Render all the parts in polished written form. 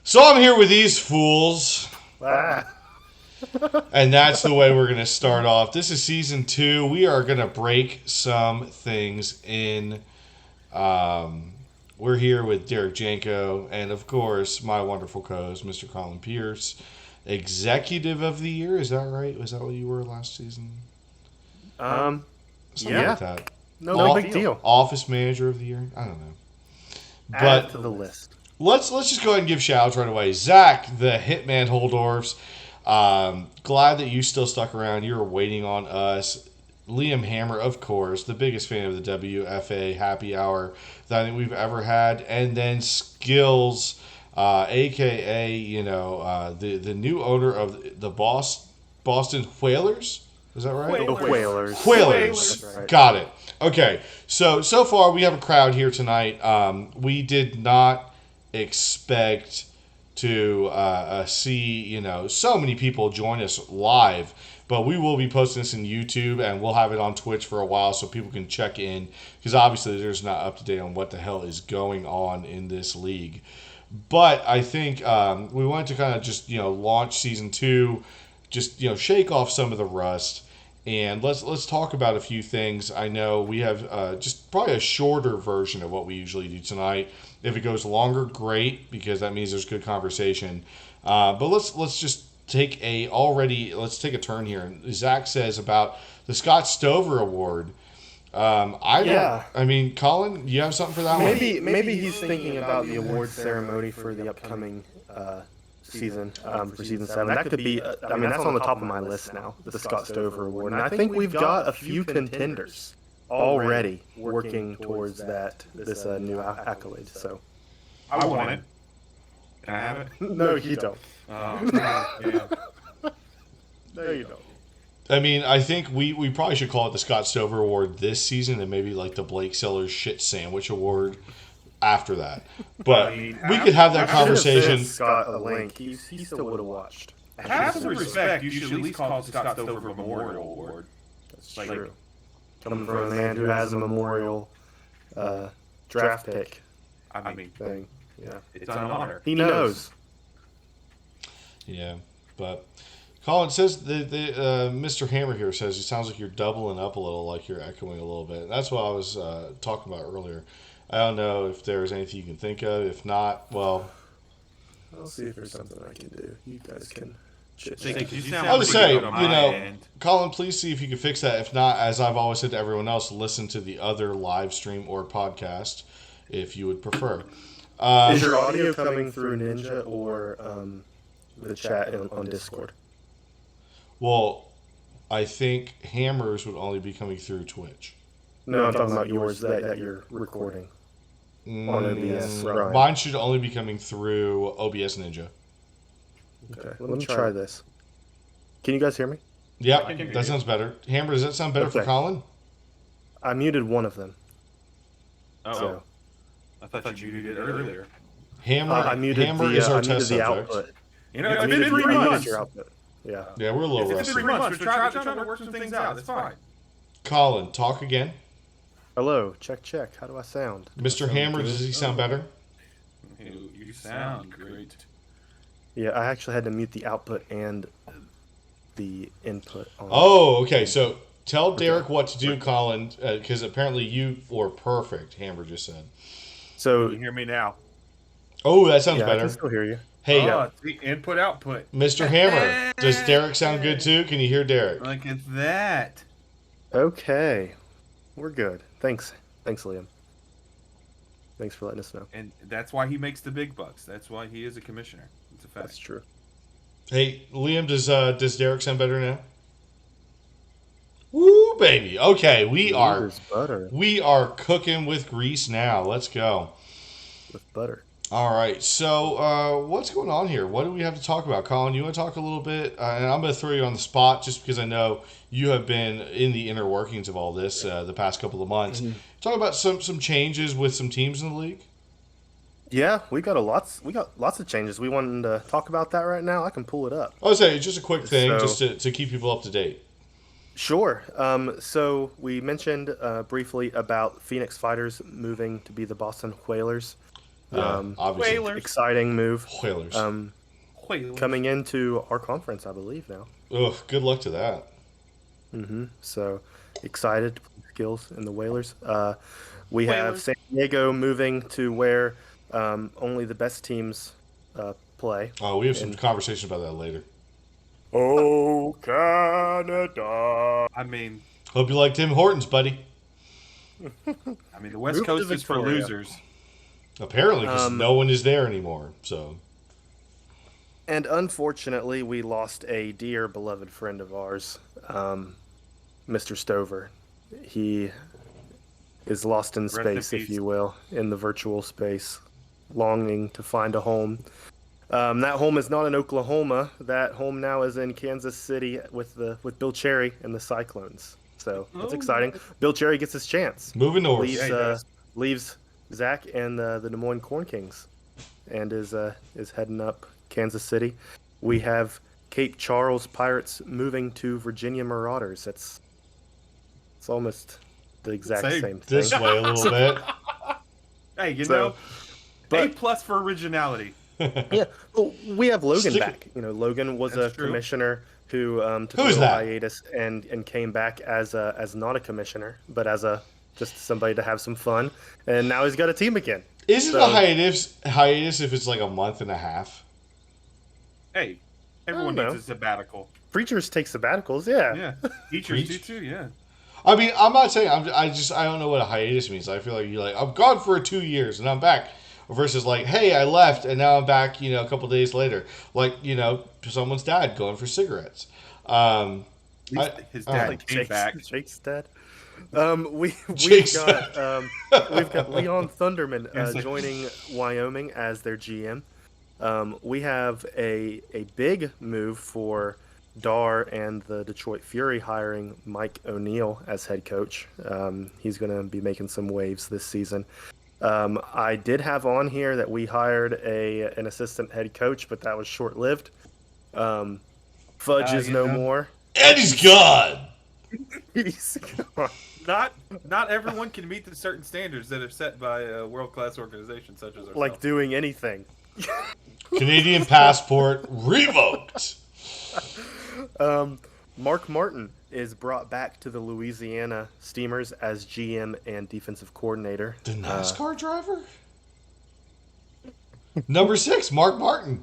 So I'm here with these fools, Ah. and that's the way we're going to start off. This is season 2. We are going to break some things in. Um, we're here with Derek Janko, and of course, my wonderful co-host, Mr. Colin Pierce, Executive of the Year. Is that right? Was that what you were last season? Um, Something yeah, like that. no big deal. Office Manager of the Year. I don't know, Add it but to the list. let's just go ahead and give shout outs right away. Zach, the Hitman Holdorfs. Glad that you still stuck around. You were waiting on us. Liam Hammer, of course, the biggest fan of the WFA happy hour that I think we've ever had. And then Skills, aka the new owner of the Boston Whalers. Is that right? The Whalers. Whalers. That's right. Got it. Okay. So far we have a crowd here tonight. We did not expect to see so many people join us live, but we will be posting this in YouTube and we'll have it on Twitch for a while so people can check in because obviously there's not up to date on what the hell is going on in this league. But I think we wanted to kind of just launch season 2, just shake off some of the rust. And let's talk about a few things. I know we have just probably a shorter version of what we usually do tonight. If it goes longer, great, because that means there's good conversation. But let's just let's take a turn here. And Zach says about the Scott Stover Award. I mean, Colin, you have something for that one? Maybe he's thinking about the award ceremony for the upcoming season, for season 7. That could be. That's on the top of my list now. The Scott Stover Award, and I think we've got a few contenders already working towards this new accolade. So I want it. Can I have it? no, you don't. Yeah. No, you don't. I mean, I think we probably should call it the Scott Stover Award this season and maybe like the Blake Sellers Shit Sandwich Award after that. But we could have that conversation. Scott a link. He still would have watched. Have some respect. You should at least call it the Scott Stover Memorial Award. That's true. Coming from a man who has a memorial draft pick I mean, thing. Yeah. it's an honor. He knows. Yeah, but Colin says Mr. Hammer here says it sounds like you're doubling up a little, like you're echoing a little bit. That's what I was talking about earlier. I don't know if there's anything you can think of. If not, well, I'll see if there's something I can do. You guys can chit Say, chat. 'cause you sound I would pretty say, good on my end. Colin, please see if you can fix that. If not, as I've always said to everyone else, listen to the other live stream or podcast if you would prefer. Is your audio coming through Ninja or the chat on Discord? Well, I think Hammers would only be coming through Twitch. No, I'm talking about yours that you're recording on OBS. Right. Mine should only be coming through OBS Ninja. Okay, let me try this. Can you guys hear me? Yep, I can hear that you. sounds better. Hammer, does that sound better for Okay. Colin? I muted one of them. Oh, So I thought you did it earlier. Hammer, I muted Hammer the is our I muted test the subject. output. You know, I it's been muted 3 I muted months. your output. Yeah. Yeah, we're a little It's been rusty. 3 months. We're trying to work some things out. It's fine. Colin, talk again. Hello, check. How do I sound? Mr. Hammer, does he sound better? You sound great. Yeah, I actually had to mute the output and the input. On Oh, okay. So tell Derek what to do, Colin, because apparently you were perfect, Hammer just said. So You hear me now? Oh, that sounds yeah, I better. can still hear you. Hey, it's the input output. Mr. Hammer, does Derek sound good too? Can you hear Derek? Look at that. Okay, we're good. Thanks, Liam. Thanks for letting us know. And that's why he makes the big bucks. That's why he is a commissioner. It's a fact. That's true. Hey, Liam, does Derek sound better now? Woo, baby. Okay, There's butter we are cooking with grease now. Let's go. with butter. All right. So, what's going on here? What do we have to talk about, Colin? You want to talk a little bit? And I'm going to throw you on the spot just because I know you have been in the inner workings of all this the past couple of months. Talk about some changes with some teams in the league. Yeah, we got lots of changes. We wanted to talk about that right now. I can pull it up. I would say it's just a quick thing, So- just to keep people up to date. Sure. So we mentioned briefly about Phoenix Fighters moving to be the Boston Whalers. Yeah, obviously. Whalers. Exciting move. Whalers. Whalers. Coming into our conference, I believe now. Ugh, good luck to that. So excited to play skills in the Whalers. We have Whalers. San Diego moving to where only the best teams play. Oh, we have some And- conversation about that later. Oh, Canada. I mean, Hope you like Tim Hortons, buddy. the West Move to Coast is for Victoria. losers. Apparently, because no one is there anymore. So, And unfortunately, we lost a dear beloved friend of ours, Mr. Stover. He is lost in in space, if peace. you will, in the virtual space, longing to find a home. That home is not in Oklahoma. That home now is in Kansas City with Bill Cherry and the Cyclones. So that's exciting. Bill Cherry gets his chance. moving north. Leaves Zach and the Des Moines Corn Kings, and is heading up Kansas City. We have Cape Charles Pirates moving to Virginia Marauders. It's almost the exact Same. same thing. This way a little bit. Hey, you So, know, but- A plus for originality. Yeah, well, we have Logan Stick- back. Logan was That's a true. commissioner who took Who is a little that? hiatus and came back as not a commissioner, but as just somebody to have some fun. And now he's got a team again. Isn't So- the hiatus if it's like a month and a half? Hey, everyone don't needs a sabbatical. Preachers take sabbaticals, yeah. Yeah, teachers do Preach. too. Yeah. I mean, I'm not saying I don't know what a hiatus means. I feel like you're like I'm gone for 2 years and I'm back, versus like, hey, I left and now I'm back. A couple days later, like someone's dad going for cigarettes. At least his dad like came back. Jake's dad. We've Jake's got Leon Thunderman Yes, like- joining Wyoming as their GM. We have a big move for Dar and the Detroit Fury hiring Mike O'Neill as head coach. He's going to be making some waves this season. I did have on here that we hired an assistant head coach, but that was short-lived. Fudge is no more. And he's gone. He's gone. Not everyone can meet the certain standards that are set by a world-class organization such as ourselves. Like doing anything. Canadian passport revoked. Mark Martin is brought back to the Louisiana Steamers as GM and defensive coordinator. The NASCAR driver? Number 6, Mark Martin.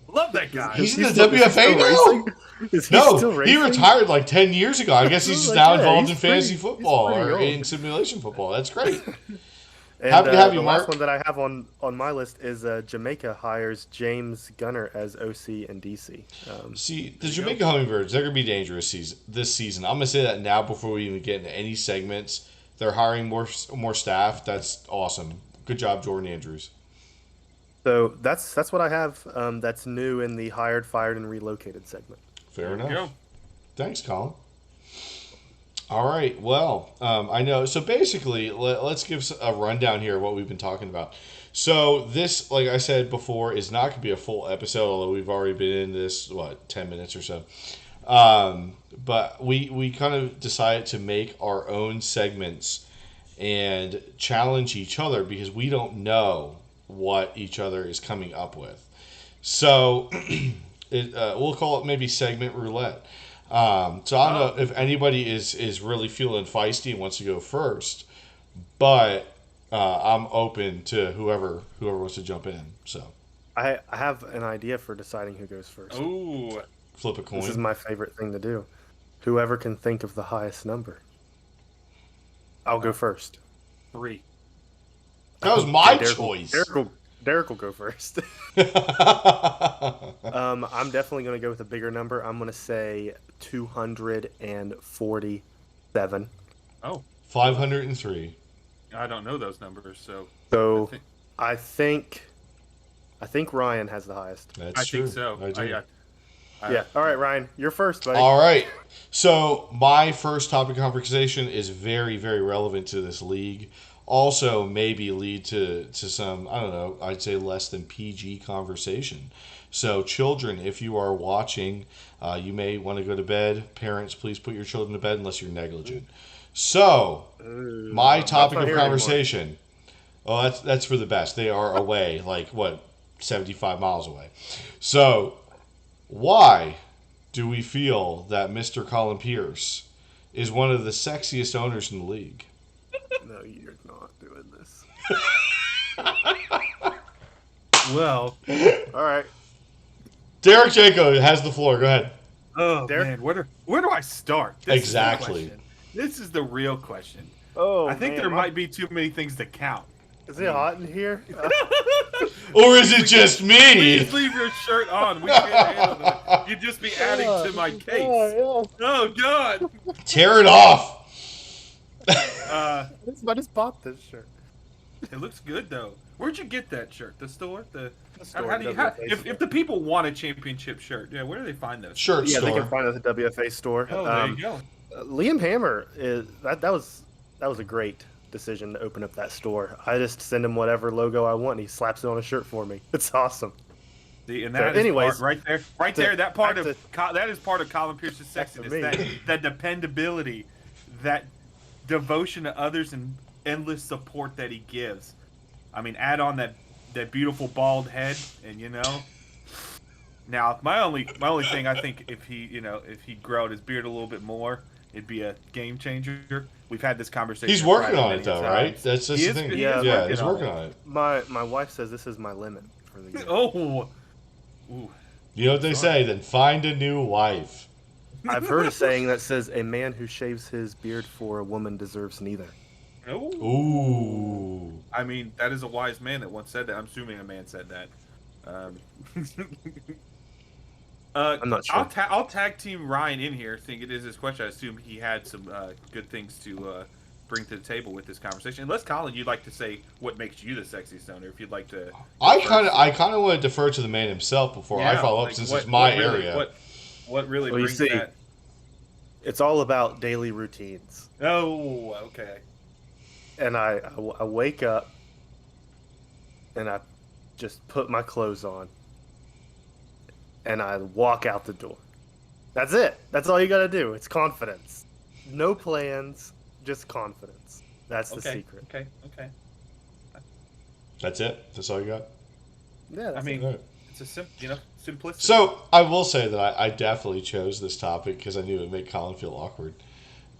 Love that guy. He's in the still WFA now? racing? Is he still No, racing? he retired like 10 years ago. I guess he's just Like, now yeah, involved he's in fantasy pretty- football he's pretty or old. in simulation football. That's great. And, Happy to have you, the Mark. last one that I have on my list is Jamaica hires James Gunner as OC and DC. See, the Jamaica Hummingbirds, they're going to be dangerous this season. I'm going to say that now before we even get into any segments. They're hiring more staff. That's awesome. Good job, Jordan Andrews. So that's what I have. That's new in the hired, fired, and relocated segment. Fair There we enough. go. Thanks, Colin. All right. Well, I know. So basically, let's give a rundown here of what we've been talking about. So this, like I said before, is not going to be a full episode, although we've already been in this, 10 minutes or so. But we kind of decided to make our own segments and challenge each other because we don't know what each other is coming up with. So we'll call it maybe segment roulette. So I don't know if anybody is really feeling feisty and wants to go first, but I'm open to whoever wants to jump in. So I have an idea for deciding who goes first. Ooh. flip a coin. This is my favorite thing to do. Whoever can think of the highest number. I'll go first. 3. That was my Derek choice. Derek will go first. I'm definitely going to go with a bigger number. I'm going to say 247. Oh, 503. I don't know those numbers, so So I I think Ryan has the highest. That's I true. think so. I do. Yeah. All right, Ryan, you're first, buddy. All right. So my first topic of conversation is very, very relevant to this league. Also, maybe lead to some, I don't know, I'd say less than PG conversation. So, children, if you are watching, you may want to go to bed. Parents, please put your children to bed unless you're negligent. So, my topic not of here conversation: Oh, that's for the best. They are away, like what, 75 miles away. So, why do we feel that Mr. Colin Pierce is one of the sexiest owners in the league? No, you're not doing this. Well, All right. Derek Janko has the floor. Go ahead. oh Derek? man, where do I start? This Exactly. is the question. This is the real question. Oh, I think there might be too many things to count. Is it hot in here? Or is it just me? Please leave your shirt on. We can't handle that. You'd just be adding to my case. Oh God. Tear it off. I just bought this shirt. It looks good though. Where'd you get that shirt? The store? The How store, do you, WFA if the people want a championship shirt, yeah, where do they find those? Shirt Yeah, store. they can find it at the WFA store. Oh, there you go. Liam Hammer is that was a great decision to open up that store. I just send him whatever logo I want, and he slaps it on a shirt for me. It's awesome. See, and So that is anyways, right there. That part back of that is part of Colin Pierce's Back to sexiness. me. That dependability, that devotion to others, and endless support that he gives. I mean, add on that beautiful bald head, and Now, my only thing, I think if he grow out his beard a little bit more, it'd be a game changer. We've had this conversation. He's working on many it though, times. right? That's the thing. He is Yeah, he's working on it. My wife says this is my limit for the year. Oh, ooh. You know what they say? Then find a new wife. I've heard a saying that says a man who shaves his beard for a woman deserves neither. Oh. Ooh. I mean, that is a wise man that once said that. I'm assuming a man said that. I'm not sure. I'll tag team Ryan in here. Think it is his question. I assume he had some good things to bring to the table with this conversation. Unless Colin, you'd like to say what makes you the sexiest owner. If you'd like to, I kind of want to defer to the man himself before I follow up, since it's my area. What really Well, you brings see, that? It's all about daily routines. Oh, okay. And I wake up and I just put my clothes on and I walk out the door. That's it. That's all you got to do. It's confidence. No plans, just confidence. That's the secret. Okay. That's it. That's all you got. Yeah, I mean, Right. it's a simplicity. So I will say that I definitely chose this topic because I knew it would make Colin feel awkward.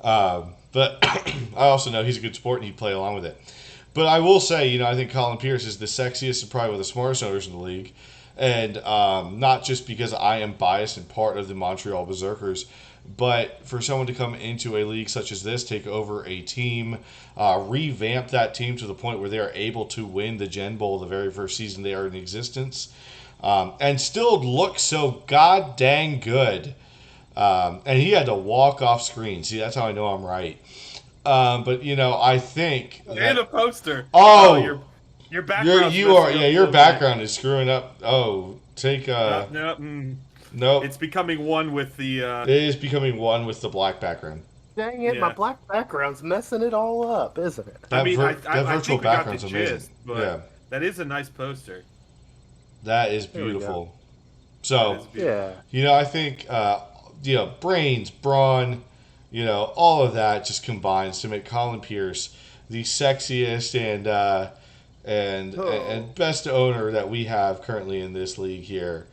But I also know he's a good sport and he'd play along with it. But I will say, I think Colin Pierce is the sexiest and probably one of the smartest owners in the league. And not just because I am biased and part of the Montreal Berserkers, but for someone to come into a league such as this, take over a team, revamp that team to the point where they are able to win the Gen Bowl the very first season they are in existence, and still look so god dang good. And he had to walk off screen. See, that's how I know I'm right. But I think and a poster. Oh, your background. your background is screwing up. Oh, take nope. It's becoming one with the. It is becoming one with the black background. Dang it, my black background's messing it all up, isn't it? That I virtual think we got background's the amazing. gist, but Yeah, that is a nice poster. that is There we go. beautiful. So, Yeah. I think brains, brawn, all of that just combines to make Colin Pierce the sexiest and best owner that we have currently in this league here.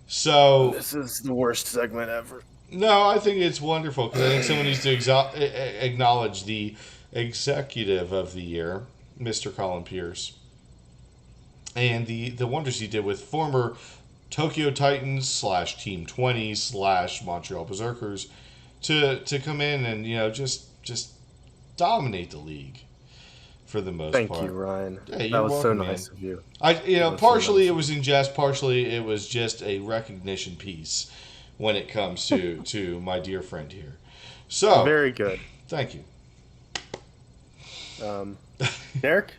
So This is the worst segment ever. no, I think it's wonderful because I think someone needs to acknowledge the executive of the year, Mr. Colin Pierce, and the wonders he did with former Tokyo Titans / Team 20 / Montreal Berserkers to come in and just dominate the league for the most part. Thank you, Ryan. Yeah, that you're was welcome, so nice man. of you. Partially it was in jest, partially it was just a recognition piece when it comes to my dear friend here. So Very good. thank you. Derek,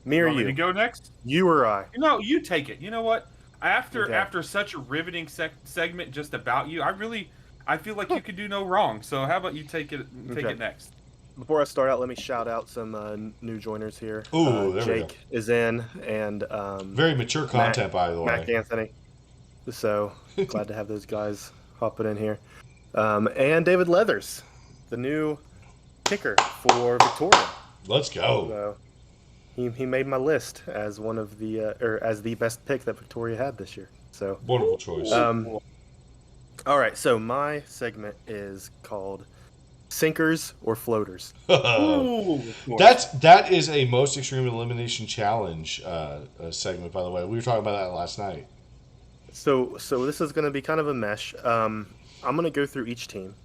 me or Want me to you? go next? You or I? No, you take it. You know what? Okay. After such a riveting segment just about you, I feel like you could do no wrong. So how about you take it next? Before I start out, let me shout out some new joiners here. Ooh, there we go. Jake is in, and Very mature content, by the way. Mac Anthony. So glad to have those guys hopping in here. And David Leathers, the new kicker for Victoria. Let's go. So, he made my list as one of the or as the best pick that Victoria had this year. So, Wonderful choice. all right. So my segment is called sinkers or floaters. Ooh, of course. That is a most extreme elimination challenge segment. By the way, we were talking about that last night. So this is going to be kind of a mesh. I'm going to go through each team,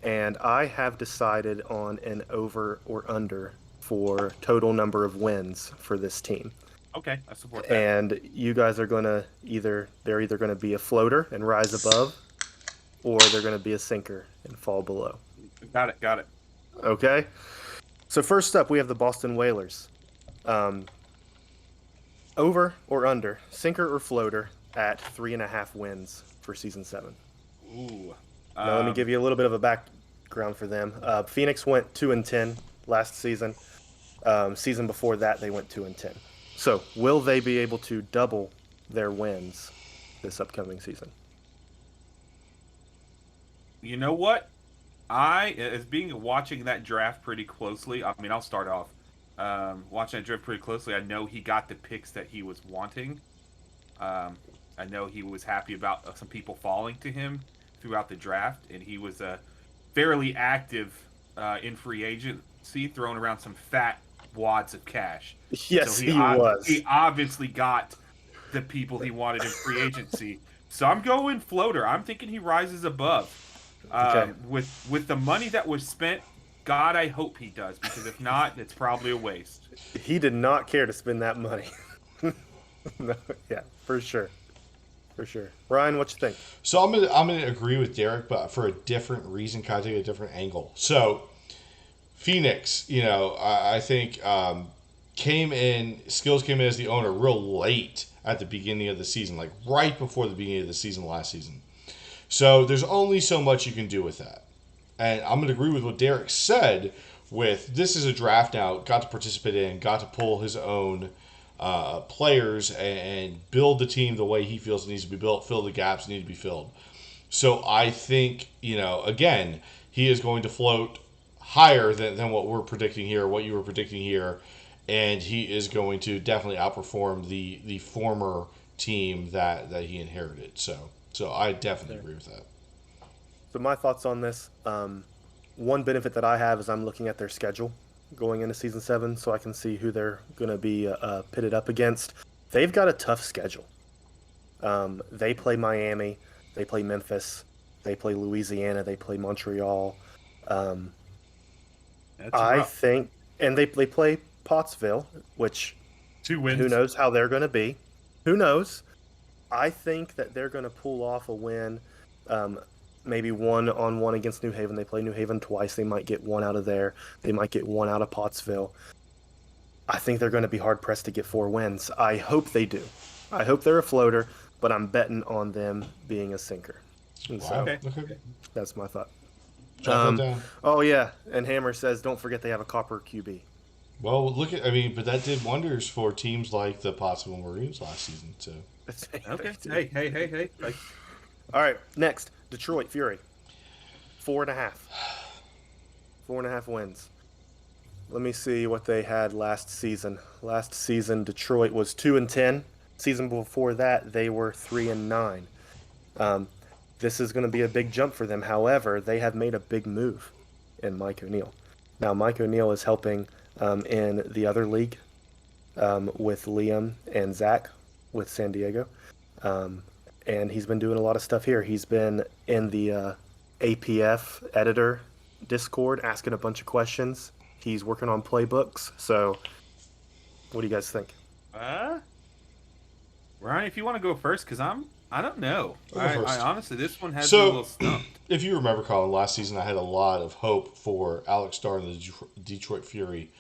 and I have decided on an over or under for total number of wins for this team. Okay, I support that. And you guys are going to they're either going to be a floater and rise above, or they're going to be a sinker and fall below. Got it. Okay. So first up, we have the Boston Whalers. Over or under, sinker or floater at 3.5 wins for season 7. Ooh. Now, let me give you a little bit of a background for them. Phoenix went 2-10 last season. Season before that, they went 2-10. So, will they be able to double their wins this upcoming season? You know what? Watching that draft pretty closely. I mean, I'll start off watching that draft pretty closely. I know he got the picks that he was wanting. I know he was happy about some people falling to him throughout the draft, and he was fairly active in free agency, throwing around some fat wads of cash. Yes, So he was. He obviously got the people he wanted in free agency. So I'm going floater. I'm thinking he rises above. Okay. With the money that was spent, God, I hope he does, because if not, it's probably a waste. He did not care to spend that money. No, yeah, for sure. For sure. Ryan, what you think? So I'm gonna agree with Derek, but for a different reason, kind of take a different angle. So Phoenix, I think Skills came in as the owner real late at the beginning of the season, like right before the beginning of the season last season. So there's only so much you can do with that. And I'm going to agree with what Derek said with this is a draft now, got to participate in, got to pull his own players and build the team the way he feels it needs to be built, fill the gaps that need to be filled. So I think, again, he is going to float higher than what we're predicting here, what you were predicting here, and he is going to definitely outperform the former team that he inherited. So I definitely agree with that. So my thoughts on this, one benefit that I have is I'm looking at their schedule going into season 7, so I can see who they're going to be pitted up against. They've got a tough schedule. They play Miami, they play Memphis, they play Louisiana, they play Montreal. I think, and they play Pottsville, which 2 wins. who knows how they're going to be. Who knows? I think that they're going to pull off a win, maybe 1-on-1 against New Haven. They play New Haven twice. They might get one out of there. They might get one out of Pottsville. I think they're going to be hard-pressed to get 4 wins. I hope they do. I hope they're a floater, but I'm betting on them being a sinker. And so Okay. that's my thought. Jot that down. Oh, yeah, and Hammer says, don't forget they have a copper QB. Well, but that did wonders for teams like the Pottsville Maroons last season. So Okay. Hey. All right, next, Detroit Fury. 4.5. 4.5 wins. Let me see what they had last season. Last season, Detroit was 2-10. Season before that, they were 3-9. This is going to be a big jump for them. However, they have made a big move in Mike O'Neill. Now, Mike O'Neill is helping in the other league with Liam and Zach with San Diego. And he's been doing a lot of stuff here. He's been in the APF editor Discord asking a bunch of questions. He's working on playbooks. So, what do you guys think? Ryan, if you want to go first, because I don't know. I honestly, this one has So- me a little stumped. if you remember, Colin, last season I had a lot of hope for Alex Starr and the Detroit Fury.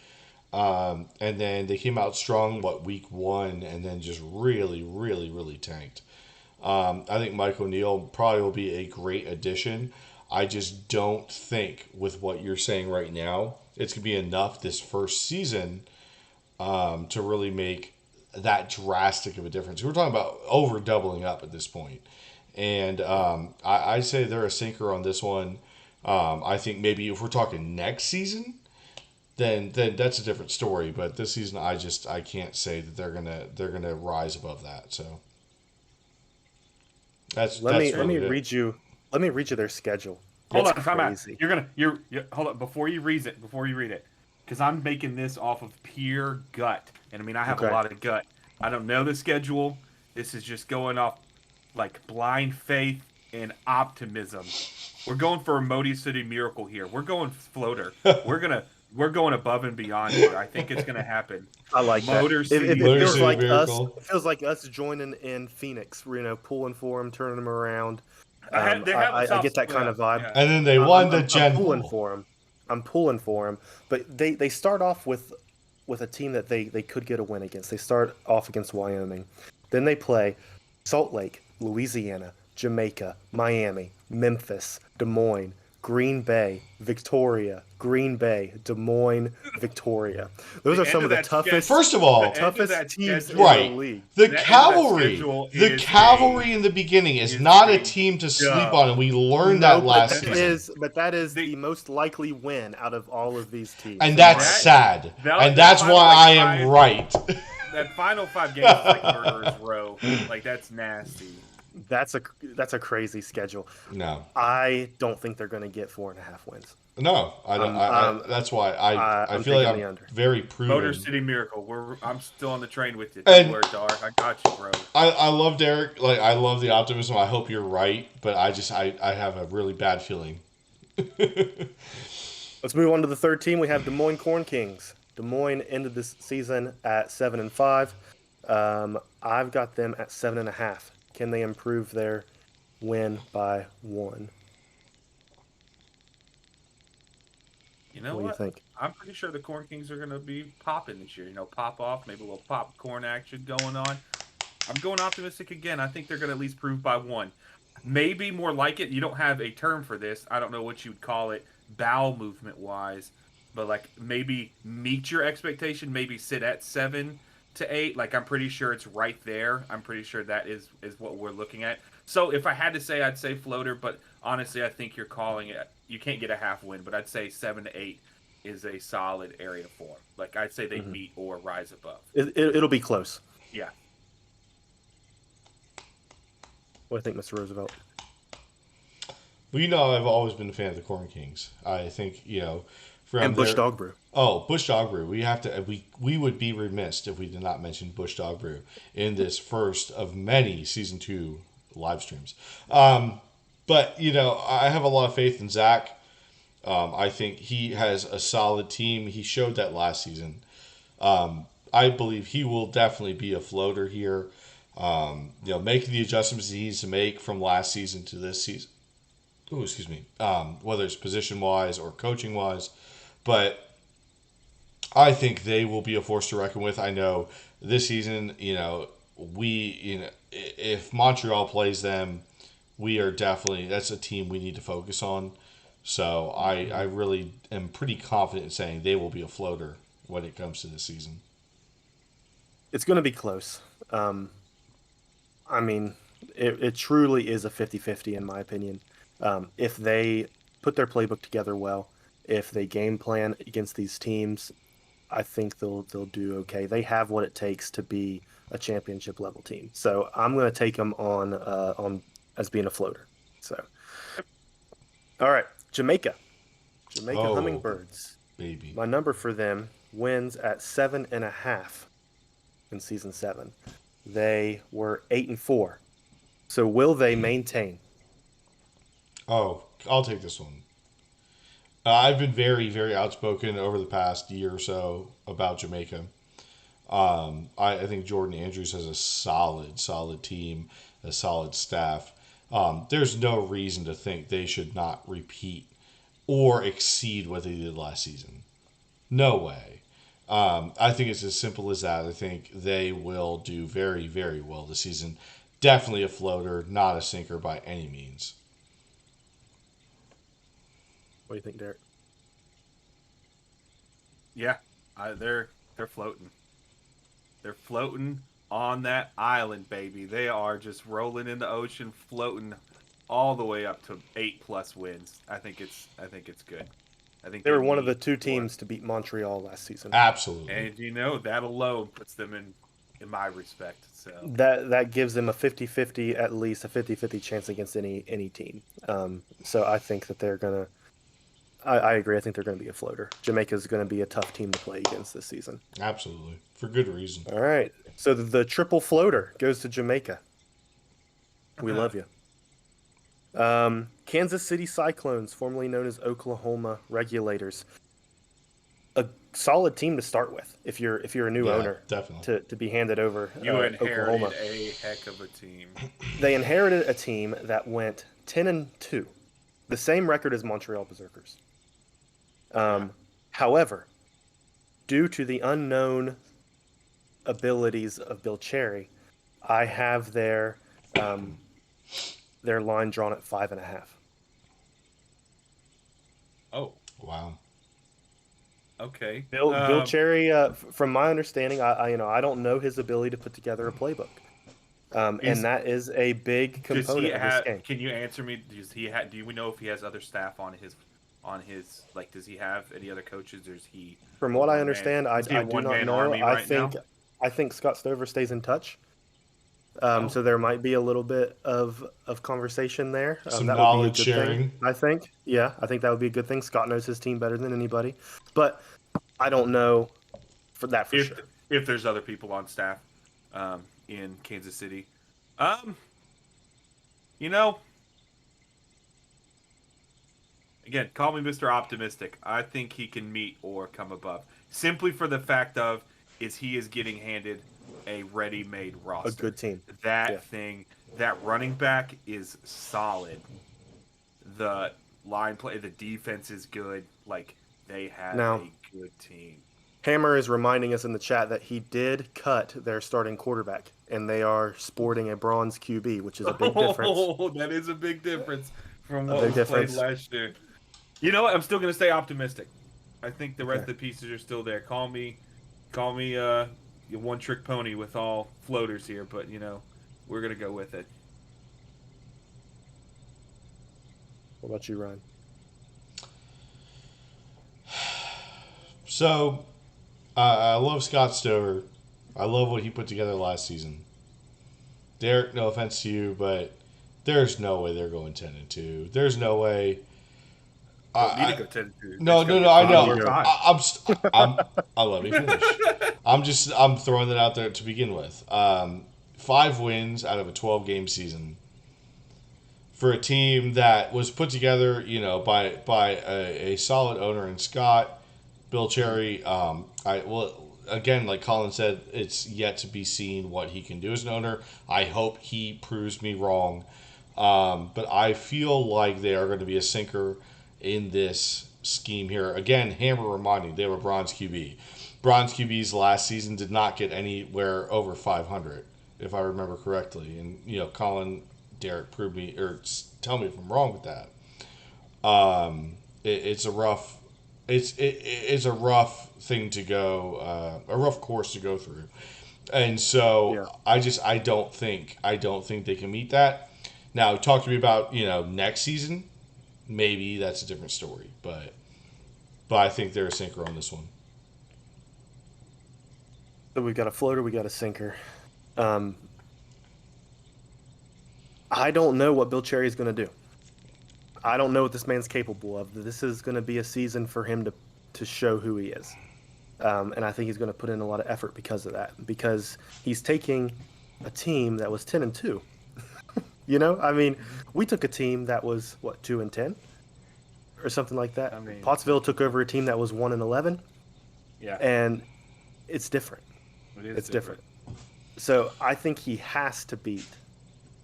And then they came out strong, week 1, and then just really, really, really tanked. I think Mike O'Neill probably will be a great addition. I just don't think, with what you're saying right now, it's going to be enough this first season to really make that drastic of a difference. We're talking about over doubling up at this point. And I'd say they're a sinker on this one. I think maybe if we're talking next season, then that's a different story. But this season, I can't say that they're gonna rise above that. So that's Let me really it. read you. Let me read you their schedule. Hold It's on, time out. crazy. You're hold on before you read it. Before you read it, because I'm making this off of pure gut, and I mean I have a Okay. lot of gut. I don't know the schedule. This is just going off like blind faith and optimism. We're going for a Modi City miracle here. We're going floater. We're going above and beyond here. I think it's gonna happen. I like that. Motor City It Motor feels City miracle. like us. Miracle. It feels like us joining in Phoenix. Pulling for them, turning them around. They have a I soft get that kind yeah, of vibe. yeah. And then they won the I'm Gen pulling Bowl. for them. I'm pulling for them. But they start off with a team that they could get a win against. They start off against Wyoming. Then they play Salt Lake, Louisiana, Jamaica, Miami, Memphis, Des Moines, Green Bay, Victoria, Green Bay, Des Moines, Victoria. Those The are end some of of the that schedule. toughest First of The all, end of toughest that teams in schedule. the right. league. The The end of that cavalry, schedule the is cavalry in the beginning is is not a a team to sleep dub. on, and we learned No, that but last that season. is The the most likely win out of all of these teams, And in my that's that opinion. sad. And that that's why final like I am right. that final 5 games is like murderers row. Like that's nasty. That's a crazy schedule. No. I don't think they're going to get 4.5 wins. No, I don't. That's why I I'm feel like taking I'm the under. very Motor proven. City Miracle. I'm still on the train with you. Don't And worry, Dar. I got you, bro. I love Derek. Like, I love the optimism. I hope you're right, but I have a really bad feeling. Let's move on to the third team. We have Des Moines Corn Kings. Des Moines ended this season at 7-5. I've got them at 7.5. Can they improve their win by one? You know What do you what? think? I'm pretty sure the Corn Kings are going to be popping this year. Pop off, maybe a little popcorn action going on. I'm going optimistic again. I think they're going to at least prove by one. Maybe more like it. You don't have a term for this. I don't know what you would call it, bowel movement wise, but like maybe meet your expectation. Maybe sit at 7 to 8. Like I'm pretty sure it's right there. I'm pretty sure that is what we're looking at. So if I had to say, I'd say floater. But honestly, I think you're calling it. You can't get a half win, but I'd say 7 to 8 is a solid area for them. Like I'd say they meet or rise above. It'll be close. Yeah. What do you think, Mr. Roosevelt? Well, you know, I've always been a fan of the Corn Kings. I think from And Bush their Dog Brew. oh Bush Dog Brew. We have to we would be remiss if we did not mention Bush Dog Brew in this first of many season 2 live streams. But I have a lot of faith in Zach. I think he has a solid team. He showed that last season. I believe he will definitely be a floater here. Making the adjustments he needs to make from last season to this season. Oh, excuse me. Whether it's position wise or coaching wise, but I think they will be a force to reckon with. I know this season, if Montreal plays them, we are definitely that's a team we need to focus on. So I really am pretty confident in saying they will be a floater when it comes to this season. It's going to be close. I mean, it truly is a 50-50 in my opinion. If they put their playbook together well, if they game plan against these teams, I think they'll do okay. They have what it takes to be a championship level team. So I'm going to take them on as being a floater. So, all right, Jamaica Oh, Hummingbirds. baby. My number for them wins at 7.5 in season 7. They were 8-4. So will they maintain? Oh, I'll take this one. I've been very, very outspoken over the past year or so about Jamaica. I think Jordan Andrews has a solid team, a solid staff. There's no reason to think they should not repeat or exceed what they did last season. No way. I think it's as simple as that. I think they will do very, very well this season. Definitely a floater, not a sinker by any means. What do you think, Derek? Yeah, they're floating. They're floating on that island, baby. They are just rolling in the ocean, floating all the way up to 8+ wins. I think it's good. I think They were one of the need two more. teams to beat Montreal last season. Absolutely. And that alone puts them in my respect. So That gives them a 50-50, at least a 50-50 chance against any team. So I think that they're gonna. I agree. I think they're going to be a floater. Jamaica's going to be a tough team to play against this season. Absolutely. For good reason. All right. So the triple floater goes to Jamaica. We love you. Kansas City Cyclones, formerly known as Oklahoma Regulators. A solid team to start with if you're a new owner. Definitely. To be handed over You inherited Oklahoma. a heck of a team. They inherited a team that went 10-2, the same record as Montreal Berserkers. However, due to the unknown abilities of Bill Cherry, I have their line drawn at 5.5. Oh, Wow. okay. Bill Cherry, from my understanding, I don't know his ability to put together a playbook, and that is a big component of this game. Can you answer me? Do we know if he has other staff on his like? Does he have any other coaches, or is he? From what I understand, I do not know. I think Scott Stover stays in touch. So there might be a little bit of conversation there. Some that knowledge would be a good sharing. thing, I think. Yeah, I think that would be a good thing. Scott knows his team better than anybody. But I don't know for sure. If there's other people on staff in Kansas City. Again, call me Mr. Optimistic. I think he can meet or come above. Simply for the fact of he is getting handed a ready-made roster. A good team. That running back is solid. The line play, the defense is good. Like, they have a good team. Hammer is reminding us in the chat that he did cut their starting quarterback, and they are sporting a bronze QB, which is a big difference. Oh, that is a big difference from what we played last year. You know what? I'm still going to stay optimistic. I think the rest of the pieces are still there. Call me your one-trick pony with all floaters here, but, we're going to go with it. What about you, Ryan? So, I love Scott Stover. I love what he put together last season. Derek, no offense to you, but there's no way they're going 10-2. There's no way. Need to go 10-2. No, I know. I'll let me finish. I'm throwing that out there to begin with. 5 wins out of a 12-game season for a team that was put together, by a solid owner in Scott, Bill Cherry. Again, like Colin said, it's yet to be seen what he can do as an owner. I hope he proves me wrong, but I feel like they are going to be a sinker in this scheme here. Again, Hammer reminding they have a bronze QB. Bronze QBs last season did not get anywhere over 500, if I remember correctly. And Colin, Derek, prove me or tell me if I'm wrong with that. It's a rough thing to go, a rough course to go through, and so I don't think they can meet that. Now, talk to me about next season. Maybe that's a different story, but I think they're a sinker on this one. So we've got a floater, we got a sinker. I don't know what Bill Cherry is going to do. I don't know what this man's capable of. This is going to be a season for him to show who he is. And I think he's going to put in a lot of effort because of that. Because he's taking a team that was 10-2. We took a team that was 2-10, or something like that. Pottsville took over a team that was 1-11. Yeah, and it's different. It's different. So I think he has to beat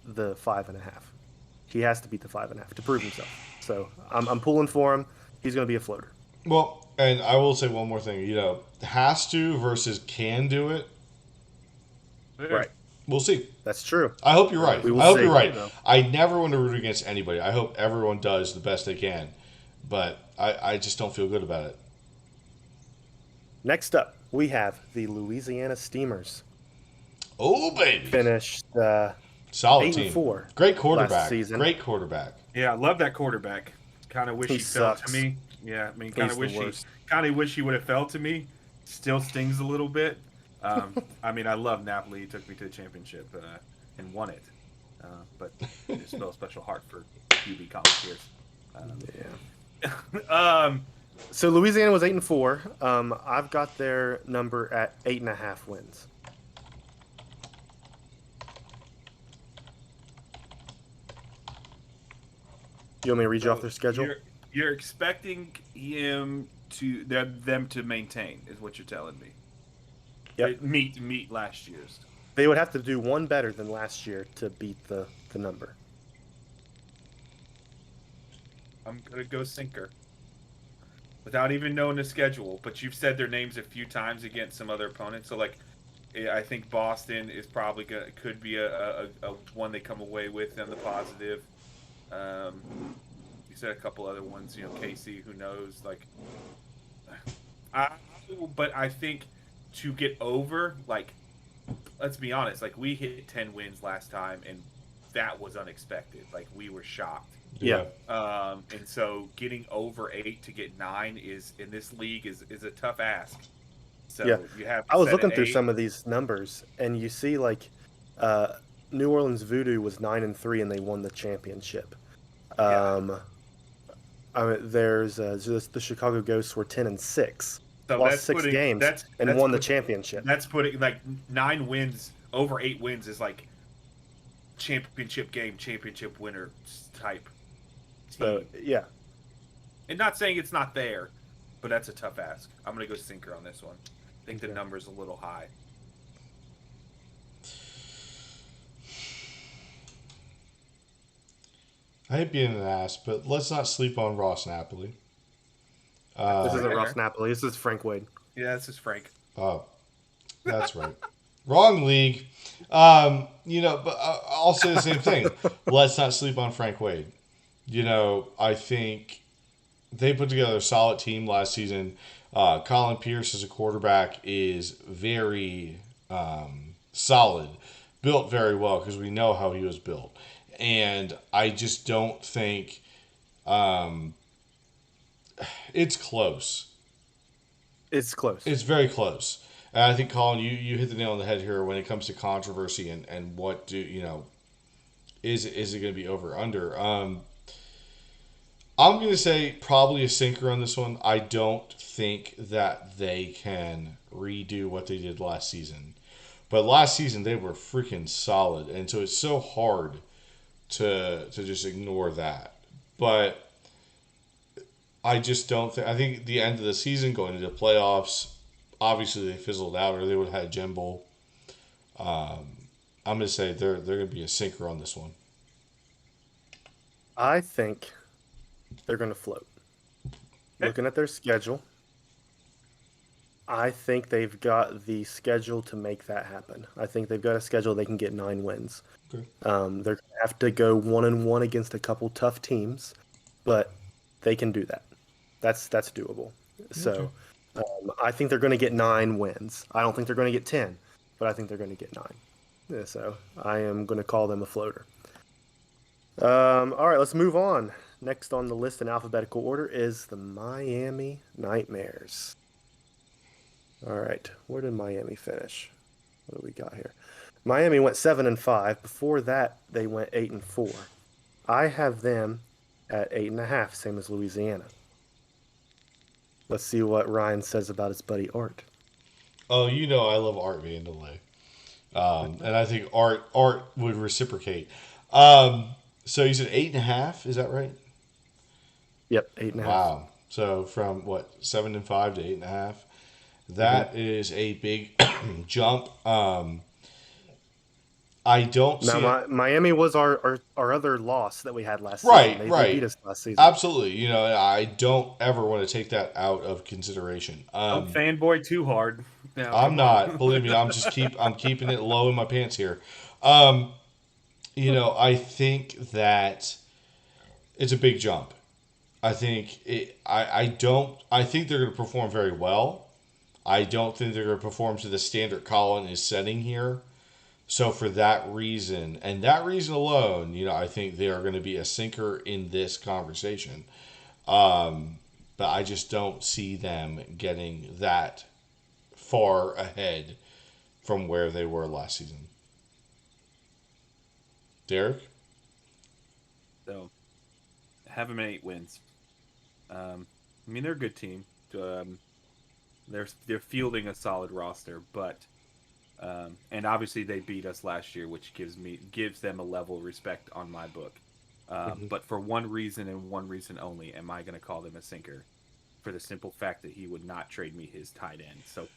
the 5.5. He has to beat the 5.5 to prove himself. So I'm pulling for him. He's going to be a floater. Well, and I will say one more thing. Has to versus can do it. Right. We'll see. That's true. I hope you're right. I hope you're right. You know. I never want to root against anybody. I hope everyone does the best they can. But I just don't feel good about it. Next up, we have the Louisiana Steamers. Oh, baby. Finished solid 8-4. Great quarterback. Last season. Great quarterback. Yeah, I love that quarterback. Kind of wish he fell to me Yeah, I mean, He's the worst. kind of wish he would have fell to me. Still stings a little bit. I mean, I love Napoli. He took me to the championship and won it. But there's still a special heart for QB Colin Pierce. Yeah. Um, So Louisiana was 8-4. I've got their number at 8.5 wins. You want me to read you off so their schedule? you're expecting them to maintain is what you're telling me. Yep. Meet last year's. They would have to do one better than last year to beat the number. I'm gonna go sinker. Without even knowing the schedule, but you've said their names a few times against some other opponents. So like, I think Boston is probably could be a one they come away with on the positive. You said a couple other ones, Casey. Who knows? Like, I, but I think to get over, like, let's be honest, like we hit 10 wins last time, and that was unexpected. Like we were shocked. Yeah. And so getting over 8 to get 9 is in this league is a tough ask. So Yeah. you have. I was looking through some of these numbers, and you see like New Orleans Voodoo was 9-3, and they won the championship. There's the Chicago Ghosts were 10-6, So lost that's 6 games, that's won the put- championship. That's putting like 9 wins over 8 wins is like championship game, championship winner type team. So yeah, And not saying it's not there, but that's a tough ask. I'm gonna go sinker on this one. I think the number's a little high. I hate being an ass, but let's not sleep on Ross Napoli. this isn't Okay. Ross Napoli. This is Frank Wade. Yeah, this is Frank. Oh, that's right. Wrong league. But I'll say the same thing. Let's not sleep on Frank Wade. I think they put together a solid team last season. Colin Pierce as a quarterback is very solid, built very well because we know how he was built. And I just don't think it's close. It's close. It's very close. And I think, Colin, you hit the nail on the head here when it comes to controversy and what is it going to be over or under? I'm going to say probably a sinker on this one. I don't think that they can redo what they did last season. But last season they were freaking solid, and so it's so hard to just ignore that. But I just don't think. I think the end of the season, going into the playoffs, obviously they fizzled out, or they would have had Jim Bowl. I'm going to say they're going to be a sinker on this one. I think they're going to float. Looking at their schedule, I think they've got the schedule to make that happen. I think they've got a schedule they can get 9 wins. Okay. They're going to have to go 1-1 against a couple tough teams, but they can do that. That's doable. So I think they're going to get 9 wins. I don't think they're going to get 10, but I think they're going to get 9. Yeah, so I am going to call them a floater. All right, let's move on. Next on the list in alphabetical order is the Miami Nightmares. All right, where did Miami finish? What do we got here? Miami went 7-5. Before that, they went 8-4. I have them at 8.5, same as Louisiana. Let's see what Ryan says about his buddy Art. Oh, I love Art Vandelay. And I think Art would reciprocate. So you said 8.5, is that right? Yep, 8.5. Wow. So from 7-5 to 8.5. That is a big jump. I don't see Now, Miami was our other loss that we had last Right, season. right. They beat us last season. Absolutely. I don't ever want to take that out of consideration. Don't fanboy too hard. No, I'm come not. on. Believe me, I'm keeping it low in my pants here. I think that it's a big jump. I think I think they're going to perform very well. I don't think they're going to perform to the standard Colin is setting here. So for that reason, and that reason alone, I think they are going to be a sinker in this conversation. but I just don't see them getting that far ahead from where they were last season. Derek? So, have them at 8 wins. I mean, they're a good team. They're fielding a solid roster, but and obviously they beat us last year, which gives them a level of respect on my book. But for one reason and one reason only, am I going to call them a sinker? For the simple fact that he would not trade me his tight end. So,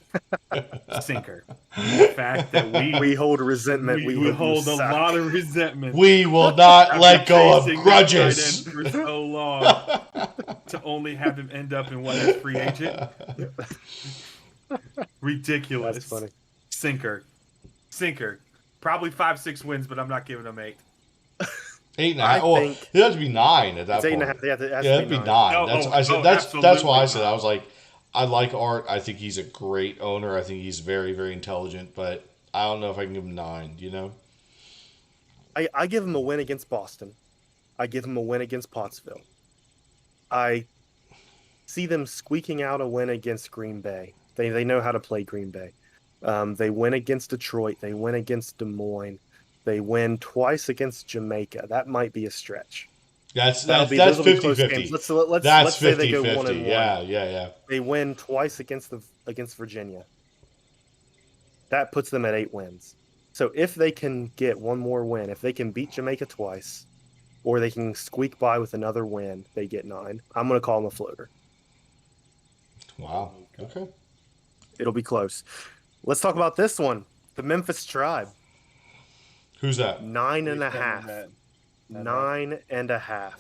sinker. The fact that We hold resentment. we hold a lot of resentment. We will not let go of chasing grudges. that tight end for so long to only have him end up in what, as free agent? Ridiculous. That's funny. Sinker. Probably 5-6 wins, but I'm not giving them 8. 8.5. I Well, think it has to be 9 at that it's point. 8.5. Yeah, it has It'd to be be 9. Oh, That's oh, I said. oh, That's why I absolutely said. I not. was like, I like Art. I think he's a great owner. I think he's very, very intelligent. But I don't know if I can give him 9. You know? I give him a win against Boston. I give him a win against Pottsville. I see them squeaking out a win against Green Bay. They know how to play Green Bay. They win against Detroit. They win against Des Moines. They win twice against Jamaica. That might be a stretch. That's Those will be 50-50. close games. Let's That's say they 50-50. go 1-1. Yeah. They win twice against Virginia. That puts them at 8 wins. So if they can get one more win, if they can beat Jamaica twice, or they can squeak by with another win, they get 9. I'm going to call them a floater. Wow. Okay. It'll be close. Let's talk about this one. The Memphis Tribe. Who's that? 9.5. 9.5.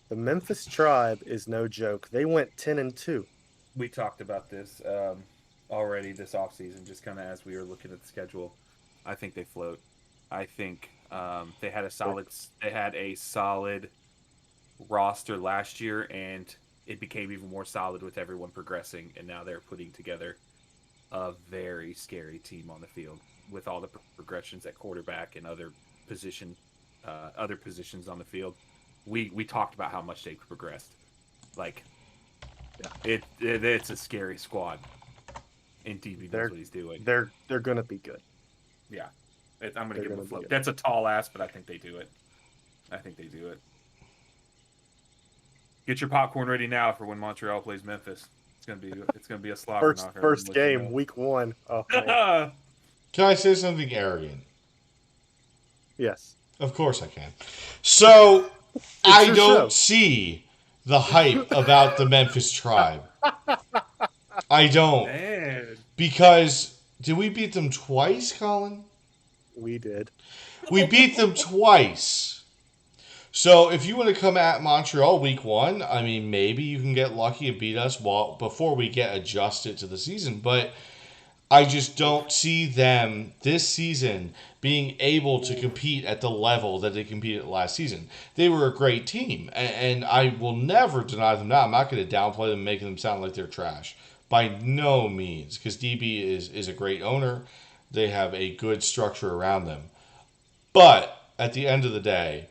The Memphis Tribe is no joke. They went 10-2. We talked about this already this offseason, just kind of as we were looking at the schedule. I think they float. I think they had a solid roster last year, and it became even more solid with everyone progressing, and now they're putting together a very scary team on the field with all the progressions at quarterback and other positions on the field. We talked about how much they progressed. Like, it's a scary squad. And DB knows what he's doing. They're gonna be good. Yeah, I'm gonna give them a float. That's a tall ask, but I think they do it. Get your popcorn ready now for when Montreal plays Memphis. It's gonna be a slobber knocker. First game, week 1. Oh, man. Can I say something arrogant? Yes. Of course I can. So I your don't show. see the hype about the Memphis Tribe. I don't. Man. Because did we beat them twice, Colin? We did. We beat them twice. So if you want to come at Montreal week 1, I mean, maybe you can get lucky and beat us before we get adjusted to the season. But I just don't see them this season being able to compete at the level that they competed last season. They were a great team, and I will never deny them now. I'm not going to downplay them, making them sound like they're trash. By no means, because DB is a great owner. They have a good structure around them. But at the end of the day,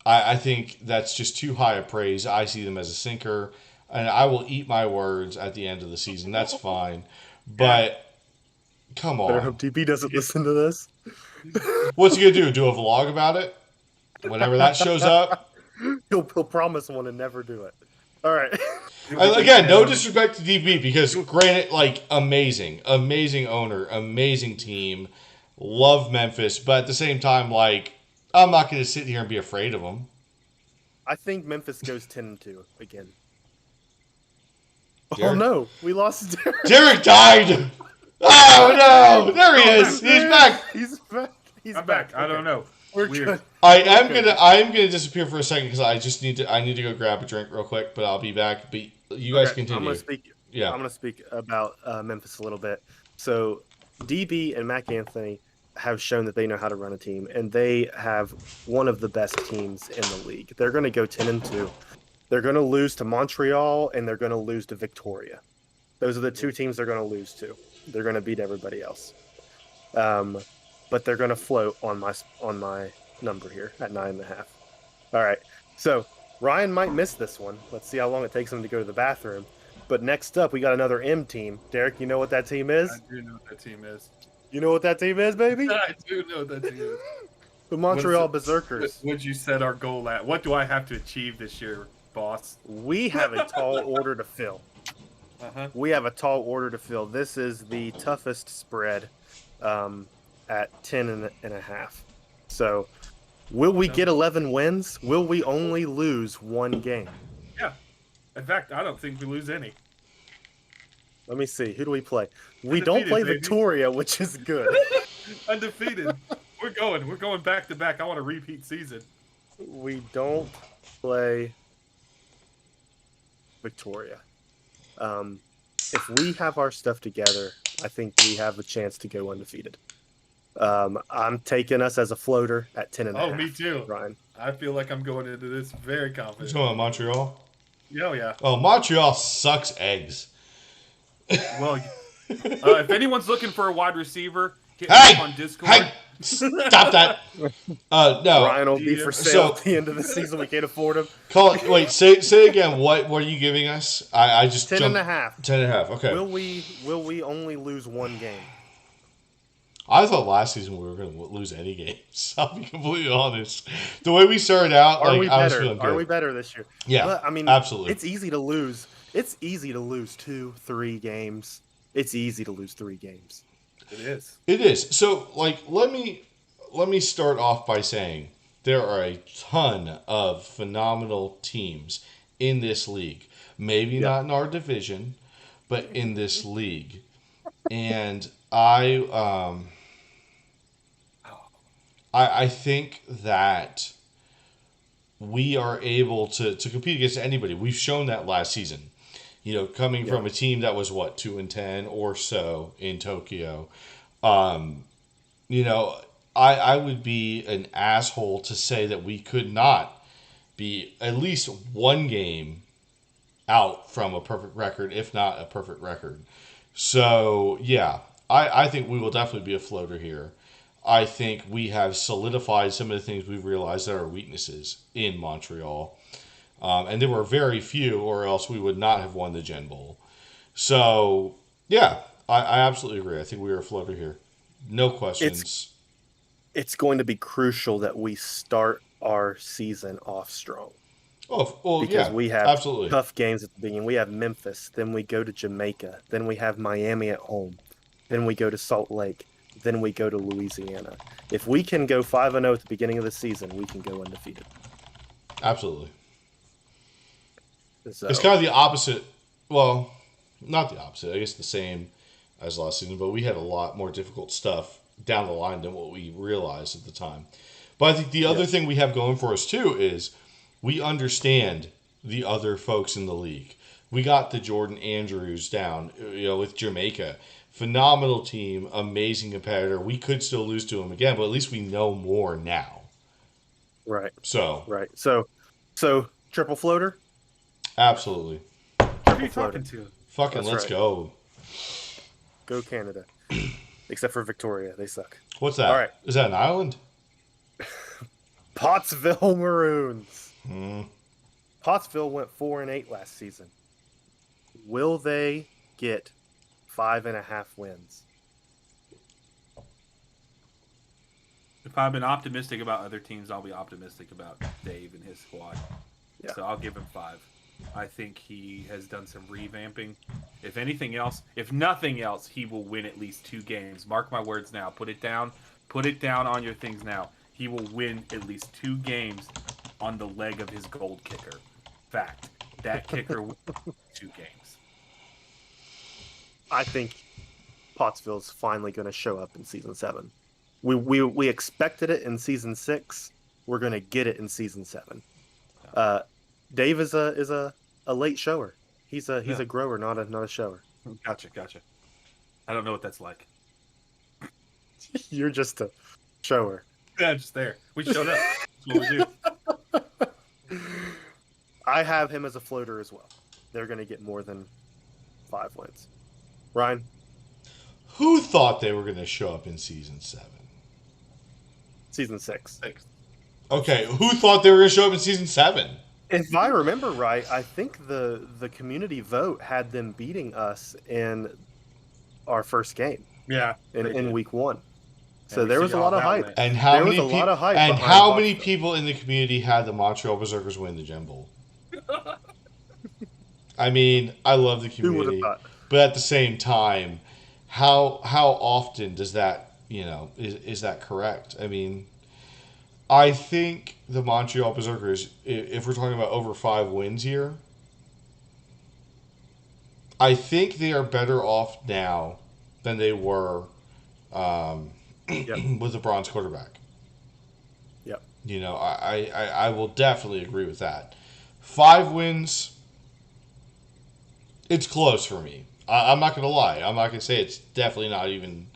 I think that's just too high a praise. I see them as a sinker, and I will eat my words at the end of the season. That's fine. But come on. Better hope DB doesn't listen to this. What's he going to do? Do a vlog about it? Whenever that shows up? He'll promise one and never do it. All right. Again, no disrespect to DB, because granted, like, amazing owner, amazing team, love Memphis, but at the same time, like, I'm not going to sit here and be afraid of them. I think Memphis goes 10-2 again. Derek? Oh no, we lost Derek. Derek died. Oh no! There he is. He's back. He's back. I'm back. I don't know. We're Weird. good. I am gonna disappear for a second because I need to go grab a drink real quick, but I'll be back. But you guys continue. I'm gonna speak about Memphis a little bit. So DB and Mac Anthony have shown that they know how to run a team, and they have one of the best teams in the league. They're going to go 10-2. They're going to lose to Montreal, and they're going to lose to Victoria. Those are the two teams they're going to lose to. They're going to beat everybody else. But they're going to float on my number here at 9.5. All right. So Ryan might miss this one. Let's see how long it takes him to go to the bathroom. But next up, we got another M team. Derek, you know what that team I is? do know what that team is. You know what that team is, baby? I do know what that team is. The Montreal Berserkers. What'd you set our goal at? What do I have to achieve this year, boss? We have a tall order to fill. We have a tall order to fill. This is the toughest spread at 10.5. So, will we get 11 wins? Will we only lose one game? Yeah. In fact, I don't think we lose any. Let me see. Who do we play? We don't play baby. Victoria, which is good. Undefeated. We're going back to back. I want a repeat season. We don't play Victoria. If we have our stuff together, I think we have a chance to go undefeated. I'm taking us as a floater at 10.5. Oh, me too. Ryan. I feel like I'm going into this very confident. You talking about Montreal? Oh, yeah. Oh, Montreal sucks eggs. Well, if anyone's looking for a wide receiver, hit me up on Discord. Hey, stop that. No. Ryan will be for sale at the end of the season. We can't afford him. Wait, say again. What are you giving us? I just 10.5. 10.5. Okay. Will we only lose one game? I thought last season we were going to lose any games. I'll be completely honest. The way we started out, I was feeling better? good. Are we better this year? Yeah, but, I mean, absolutely. It's easy to lose. It's easy to lose 2-3 games. It's easy to lose 3 games. It is. It is. So, let me start off by saying there are a ton of phenomenal teams in this league. Maybe not in our division, but in this league. And I think that we are able to compete against anybody. We've shown that last season. Coming from a team that was 2-10 or so in Tokyo. I would be an asshole to say that we could not be at least one game out from a perfect record, if not a perfect record. So, yeah, I think we will definitely be a floater here. I think we have solidified some of the things we've realized that are weaknesses in Montreal. And there were very few, or else we would not have won the Gen Bowl. So, yeah, I absolutely agree. I think we are a floater here. No questions. It's going to be crucial that we start our season off strong. Because we have absolutely tough games at the beginning. We have Memphis, then we go to Jamaica, then we have Miami at home, then we go to Salt Lake, then we go to Louisiana. If we can go 5-0 at the beginning of the season, we can go undefeated. Absolutely. So, it's kind of the opposite. Well, not the opposite. I guess the same as last season, but we had a lot more difficult stuff down the line than what we realized at the time. But I think the other thing we have going for us, too, is we understand the other folks in the league. We got the Jordan Andrews down, with Jamaica. Phenomenal team, amazing competitor. We could still lose to him again, but at least we know more now. Right. So. Right. So triple floater? Absolutely. Who are you talking to? Fucking let's go. Go Canada. Except for Victoria. They suck. What's that? All right. Is that an island? Pottsville Maroons. Hmm. Pottsville went 4-8 last season. Will they get 5.5 wins? If I've been optimistic about other teams, I'll be optimistic about Dave and his squad. Yeah. So I'll give him 5. I think he has done some revamping. If anything else, if nothing else, he will win at least 2 games. Mark my words now. Put it down. Put it down on your things now. He will win at least 2 games on the leg of his gold kicker. Fact. That kicker will win 2 games. I think Pottsville's finally going to show up in season 7. We expected it in season 6. We're going to get it in season 7. Dave is a late shower. He's a grower, not a shower. Gotcha. I don't know what that's like. You're just a shower. Yeah, just there. We showed up. That's what we do. I have him as a floater as well. They're going to get more than 5 wins. Ryan? Who thought they were going to show up in season 7? Season 6. Okay, who thought they were going to show up in season 7? If I remember right, I think the community vote had them beating us in our first game Yeah, they in did. week 1. And So we there see was a how lot of that hype. went. And how There was many a lot people? of hype And behind how many Buffalo. people in the community had the Montreal Berserkers win the Gem Bowl? I mean, I love the Who would have community, thought? but at the same time, how often does that is that correct? I mean, I think the Montreal Berserkers, if we're talking about over 5 wins here, I think they are better off now than they were um, Yep. with the bronze quarterback. Yep. I will definitely agree with that. 5 wins, it's close for me. I'm not going to lie. I'm not going to say it's definitely not even,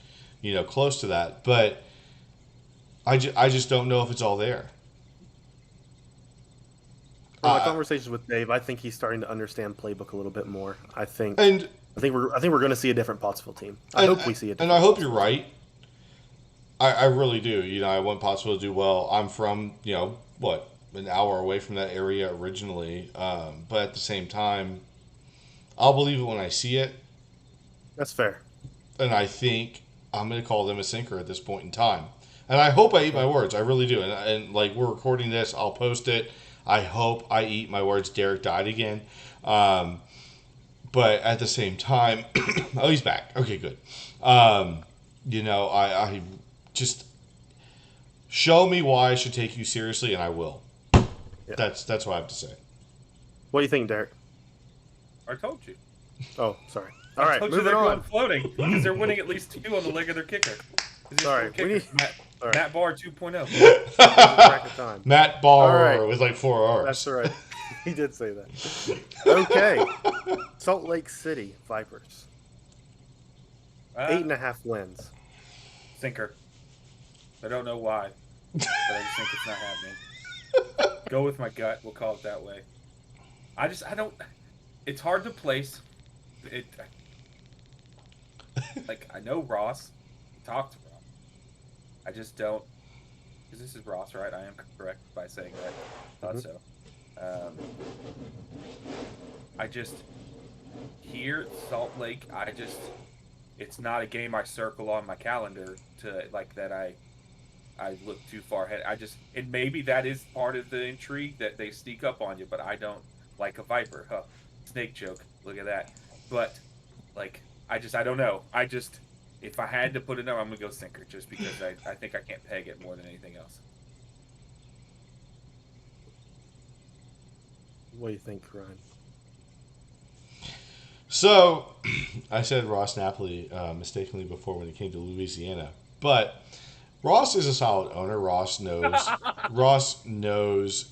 close to that. But I just don't know if it's all there. From my Uh, conversations with Dave, I think he's starting to understand playbook a little bit more. and I think we're going to see a different Pottsville team. I and hope we see a and I different. hope you're right. I really do. I want Pottsville to do well. I'm from what, an hour away from that area originally, but at the same time, I'll believe it when I see it, That's fair. and I think I'm going to call them a sinker at this point in time. And I hope I eat my Okay. words. I really do. And like, we're recording this, I'll post it. I hope I eat my words. Derek died again. Um, but at the same time, oh, he's back. Okay, good. I just show me why I should take you seriously, and I will. Yeah. That's what I have to say. What do you think, Derek? I told you. Oh, sorry. All right, I told you moving they're going on. floating because they're winning at least 2 on the leg of their kicker. All right, we need. All right, Matt Barr 2.0. losing track of time. Matt All Barr right. with like 4 That's R's. right. He did say that. Okay. Salt Lake City Vipers, 8.5 wins. Sinker. I don't know why, but I just think it's not happening. Go with my gut. We'll call it that way. I don't. It's hard to place. It. Like, I know Ross. Talk to Ross. I just don't. Because this is Ross, right? I am correct by saying that. Thought so. I just. Here, Salt Lake, it's not a game I circle on my calendar to, like, that I look too far ahead. And maybe that is part of the intrigue that they sneak up on you, but I don't like a Viper. Huh. Snake joke. Look at that. But, like, I don't know. If I had to put it up, I'm going to go sinker just because I think I can't peg it more than anything else. What do you think, Ryan? So, I said Ross Napoli mistakenly before when it came to Louisiana, but Ross is a solid owner. Ross knows. Ross knows.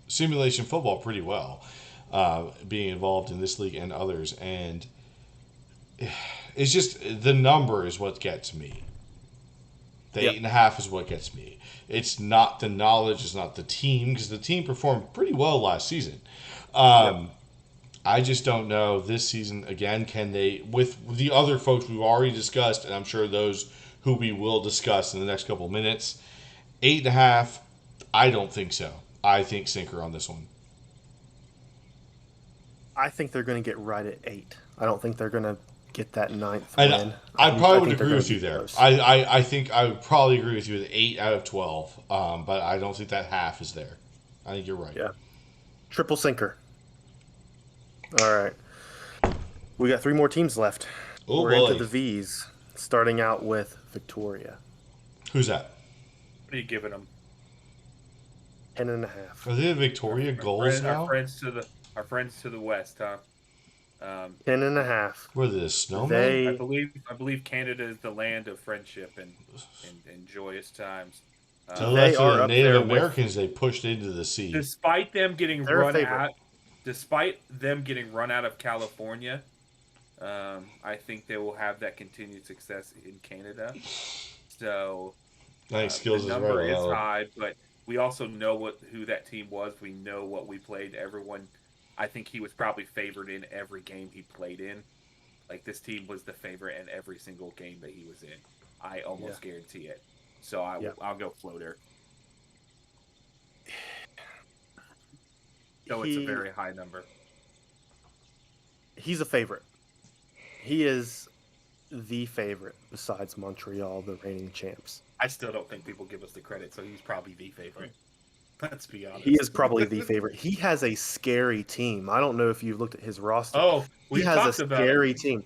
Simulation football pretty well, being involved in this league and others, and it's just the number is what gets me. The Yep. 8.5 is what gets me. It's not the knowledge. It's not the team, because the team performed pretty well last season. Yep. I just don't know this season again. Can they, with the other folks we've already discussed, and I'm sure those who we will discuss in the next couple of minutes, 8.5? I don't think so. I think sinker on this one. I think they're going to get right at 8. I don't think they're going to get that 9th And win. I probably would think they're agree gonna with you be there. close. I think I would probably agree with you with 8 out of 12, but I don't think that half is there. I think you're right. Yeah. Triple sinker. All right. We got 3 more teams left. Oh, We're boy. into the V's, starting out with Victoria. Who's that? What are you giving them? 10.5. Are they the Victoria goals now? Our friends to the west, huh? 10.5. Were they the snowmen? I believe Canada is the land of friendship and joyous times. Tell They that to are the up Native there with- Americans they pushed into the sea. Despite them getting They're a run favorite. out, of California, I think they will have that continued success in Canada. So I think skills the is number right. is Well, high, but we also know who that team was. We know what we played. Everyone, I think he was probably favored in every game he played in. Like, this team was the favorite in every single game that he was in. I almost guarantee it. So I'll go floater. Oh, it's a very high number. He's a favorite. He is the favorite besides Montreal, the reigning champs. I still don't think people give us the credit, so he's probably the favorite. Let's be honest. He is probably the favorite. He has a scary team. I don't know if you've looked at his roster. Oh, he we has talked a about scary it. team.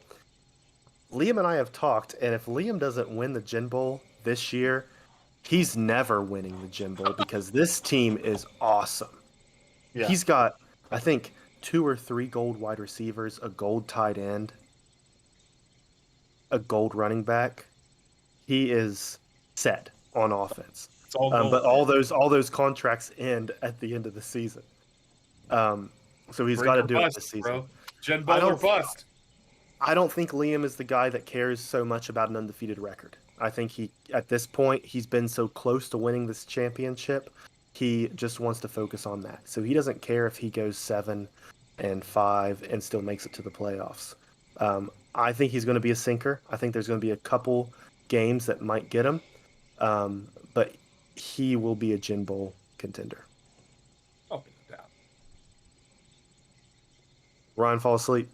Liam and I have talked, and if Liam doesn't win the Gin Bowl this year, he's never winning the Gin Bowl because this team is awesome. Yeah. He's got, I think, 2 or 3 gold wide receivers, a gold tight end, a gold running back. He is set on offense. It's all gold. But all those contracts end at the end of the season. So he's got to do it this season. Bro. Jen Bowl or bust. I don't think Liam is the guy that cares so much about an undefeated record. I think at this point, he's been so close to winning this championship, he just wants to focus on that. So he doesn't care if he goes 7-5 and still makes it to the playoffs. I think he's going to be a sinker. I think there's going to be a couple games that might get him, but he will be a Gin Bowl contender. Oh, no doubt. Ryan, fall asleep.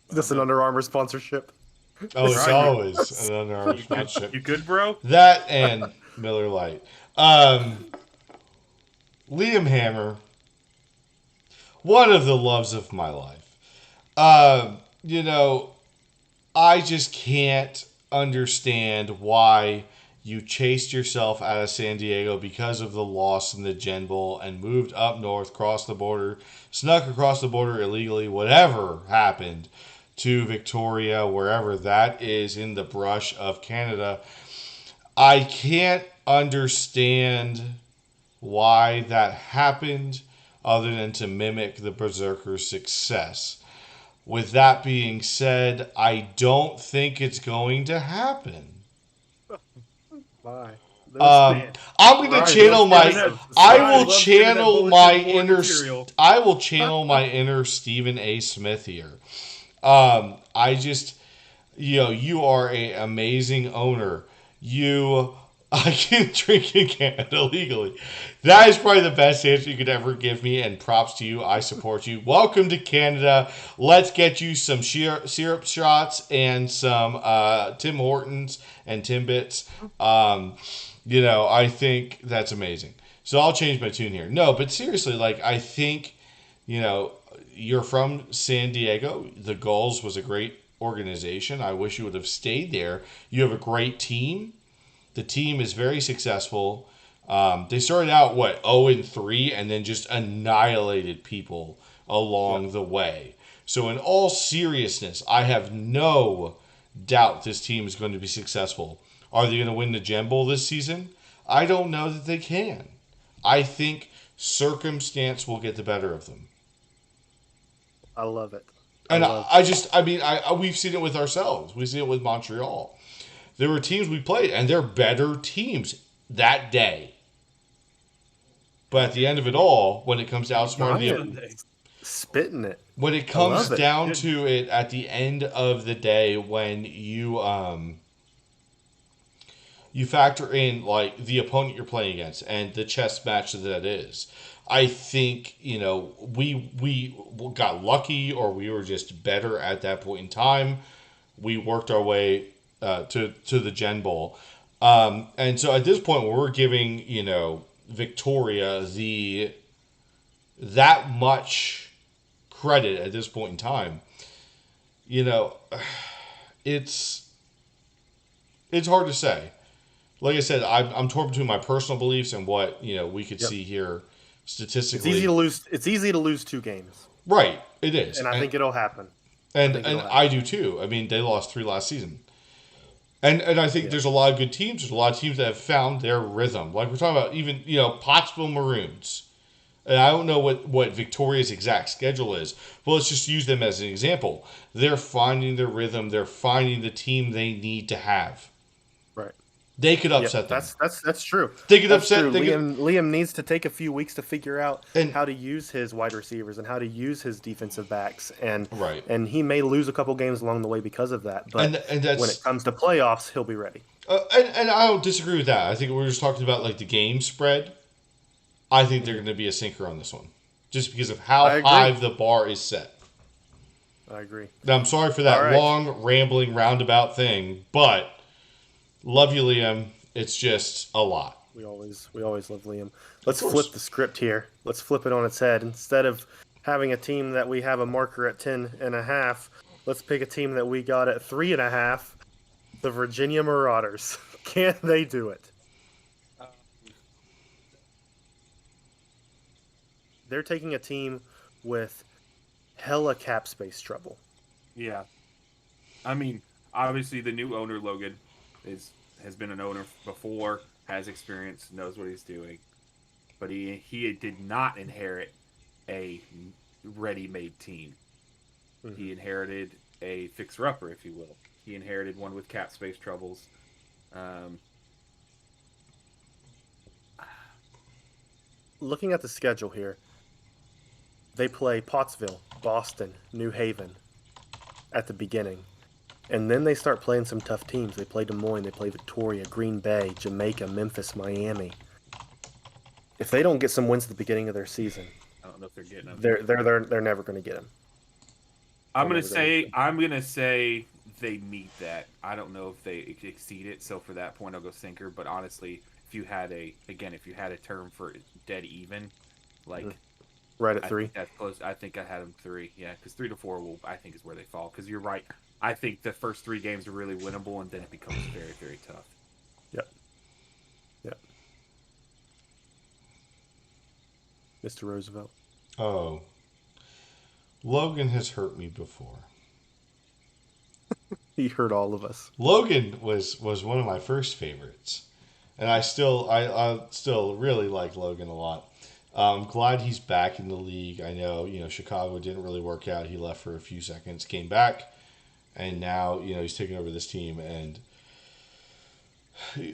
Is this an Under Armour sponsorship? Oh, it's always an Under Armour sponsorship. You good, bro? That and Miller Lite. Liam Hammer, one of the loves of my life. I just can't understand why you chased yourself out of San Diego because of the loss in the Gen Bowl and moved up north, crossed the border, snuck across the border illegally, whatever happened, to Victoria, wherever that is in the brush of Canada. I can't understand why that happened other than to mimic the Berserker's success. With that being said, I don't think it's going to happen. Why? I'm going to channel my. I will channel my inner. I will channel my inner Stephen A. Smith here. I just, you are an amazing owner. I can drink in Canada legally. That is probably the best answer you could ever give me, and props to you. I support you. Welcome to Canada. Let's get you some syrup shots and some Tim Hortons and Timbits. I think that's amazing. So I'll change my tune here. No, but seriously, I think, you're from San Diego. The Gulls was a great organization. I wish you would have stayed there. You have a great team. The team is very successful. They started out, 0-3, and then just annihilated people along the way. So in all seriousness, I have no doubt this team is going to be successful. Are they going to win the Gem Bowl this season? I don't know that they can. I think circumstance will get the better of them. I love it. We've seen it with ourselves. We've seen it with Montreal. There were teams we played, and they're better teams that day. But at the end of it all, when it comes to outsmarting spitting it. When it comes down to it at the end of the day, when you factor in the opponent you're playing against and the chess match that is, I think we got lucky, or we were just better at that point in time. We worked our way to the Gen Bowl, and so at this point, we're giving Victoria that much credit at this point in time. It's hard to say. Like I said, I'm torn between my personal beliefs and what we could see here statistically. It's easy to lose 2 games. Right, it is, and I think it'll happen. I do too. I mean, they lost 3 last season. And I think there's a lot of good teams. There's a lot of teams that have found their rhythm. Like we're talking about even, Pottsville Maroons. And I don't know what Victoria's exact schedule is, but let's just use them as an example. They're finding their rhythm. They're finding the team they need to have. Right. They could upset them. That's true. They could upset. Liam needs to take a few weeks to figure out how to use his wide receivers and how to use his defensive backs, and he may lose a couple games along the way because of that. But when it comes to playoffs, he'll be ready. And I don't disagree with that. I think we're just talking about the game spread. I think they're going to be a sinker on this one. just because of how I agree. high the bar is set. I agree. Now, I'm sorry for that All right. long, rambling, roundabout thing, but love you, Liam. It's just a lot. We always love Liam. Let's course. flip the script here. Let's flip it on its head. Instead of having a team that we have a marker at 10.5, let's pick a team that we got at 3.5. The Virginia Marauders. Can they do it? They're taking a team with hella cap space trouble. Yeah. I mean, obviously the new owner Logan has been an owner before, has experience, knows what he's doing, but he did not inherit a ready-made team. Mm-hmm. He inherited a fixer-upper, if you will. He inherited one with cap space troubles. Looking at the schedule here, they play Pottsville, Boston, New Haven at the beginning. And then they start playing some tough teams. They play Des Moines, they play Victoria, Green Bay, Jamaica, Memphis, Miami. If they don't get some wins at the beginning of their season, I don't know if they're getting them. They're never going to get them. I'm gonna say they meet that. I don't know if they exceed it. So for that point, I'll go sinker. But honestly, if you had a term for dead even, like right at 3, think that's close. I think I had them 3. Yeah, because 3 to 4 I think is where they fall. Because you're right. I think the first 3 games are really winnable, and then it becomes very, very tough. Yep. Mr. Roosevelt. Oh. Logan has hurt me before. He hurt all of us. Logan was one of my first favorites. And I still really like Logan a lot. I'm glad he's back in the league. I know, Chicago didn't really work out. He left for a few seconds, came back, and now, he's taking over this team. And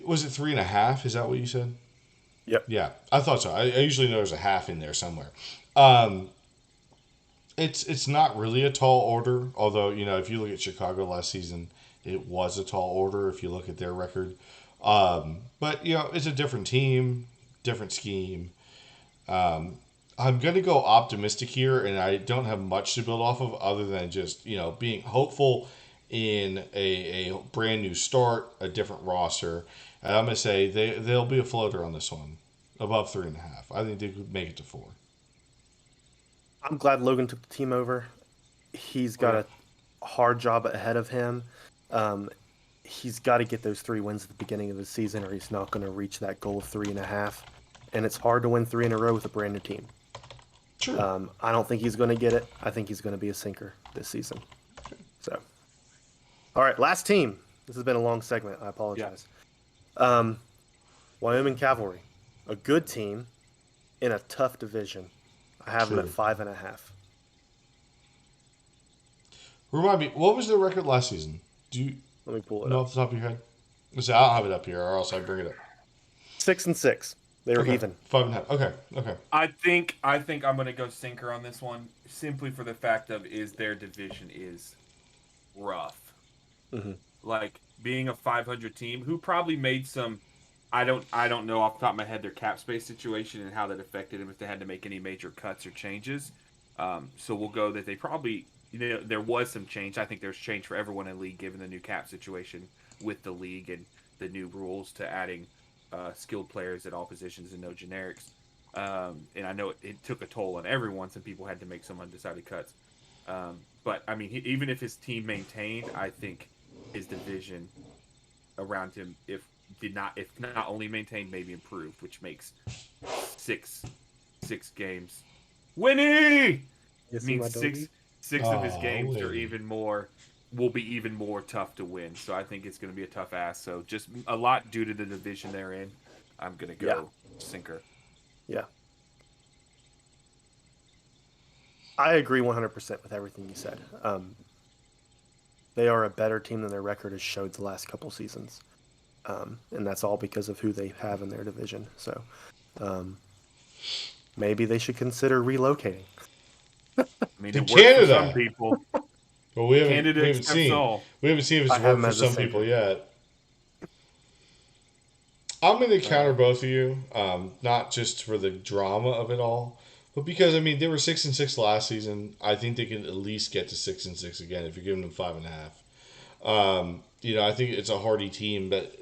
was it 3.5? Is that what you said? Yep. Yeah, I thought so. I usually know there's a half in there somewhere. It's not really a tall order, although, if you look at Chicago last season, it was a tall order if you look at their record. But, it's a different team, different scheme. I'm going to go optimistic here, and I don't have much to build off of other than just, being hopeful in a brand new start, a different roster. And I'm going to say they'll be a floater on this one, above 3.5. I think they could make it to 4. I'm glad Logan took the team over. He's got a hard job ahead of him. He's got to get those 3 wins at the beginning of the season, or he's not going to reach that goal of 3.5. And it's hard to win 3 in a row with a brand new team. Sure. I don't think he's going to get it. I think he's going to be a sinker this season. So, all right, last team. This has been a long segment. I apologize. Yeah. Wyoming Cavalry, a good team in a tough division. I have them at 5.5. Remind me, what was their record last season? Let me pull it know up. off the top of your head? Listen, I don't have it up here, or else I'd bring it up. 6-6. They were even. 5.5. Okay. I think I'm gonna go sinker on this one, simply for the fact of their division is rough. Mm-hmm. Like being a 500 team who probably made some. I don't know off the top of my head their cap space situation and how that affected them if they had to make any major cuts or changes. So we'll go that they probably there was some change. I think there's change for everyone in the league given the new cap situation with the league and the new rules to adding skilled players at all positions and no generics. And I know it took a toll on everyone. Some people had to make some undecided cuts. But I mean, even if his team maintained, I think his division around him, if not only maintained, maybe improved, which makes six games. Winnie means six of his games will be even more tough to win. So I think it's going to be a tough ask. So just a lot due to the division they're in. I'm going to go sinker. Yeah. I agree 100% with everything you said. They are a better team than their record has showed the last couple seasons. And that's all because of who they have in their division. So maybe they should consider relocating. I mean, to it works Canada. For some people. Well, we haven't seen. We haven't seen if it's worked for some people yet. I'm going to counter both of you, not just for the drama of it all, But because they were 6-6 last season, I think they can at least get to 6-6 again if you're giving them 5.5. I think it's a hardy team that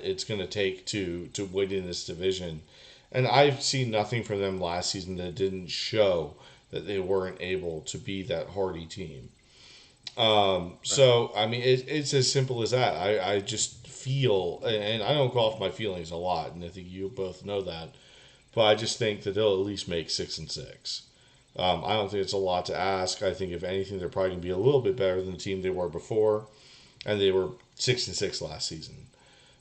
it's going to take to win in this division, and I've seen nothing from them last season that didn't show that they weren't able to be that hardy team. So it's as simple as that. I just feel, and I don't go off my feelings a lot, and I think you both know that. But I just think that they'll at least make 6-6. I don't think it's a lot to ask. I think if anything, they're probably going to be a little bit better than the team they were before, and they were 6-6 last season.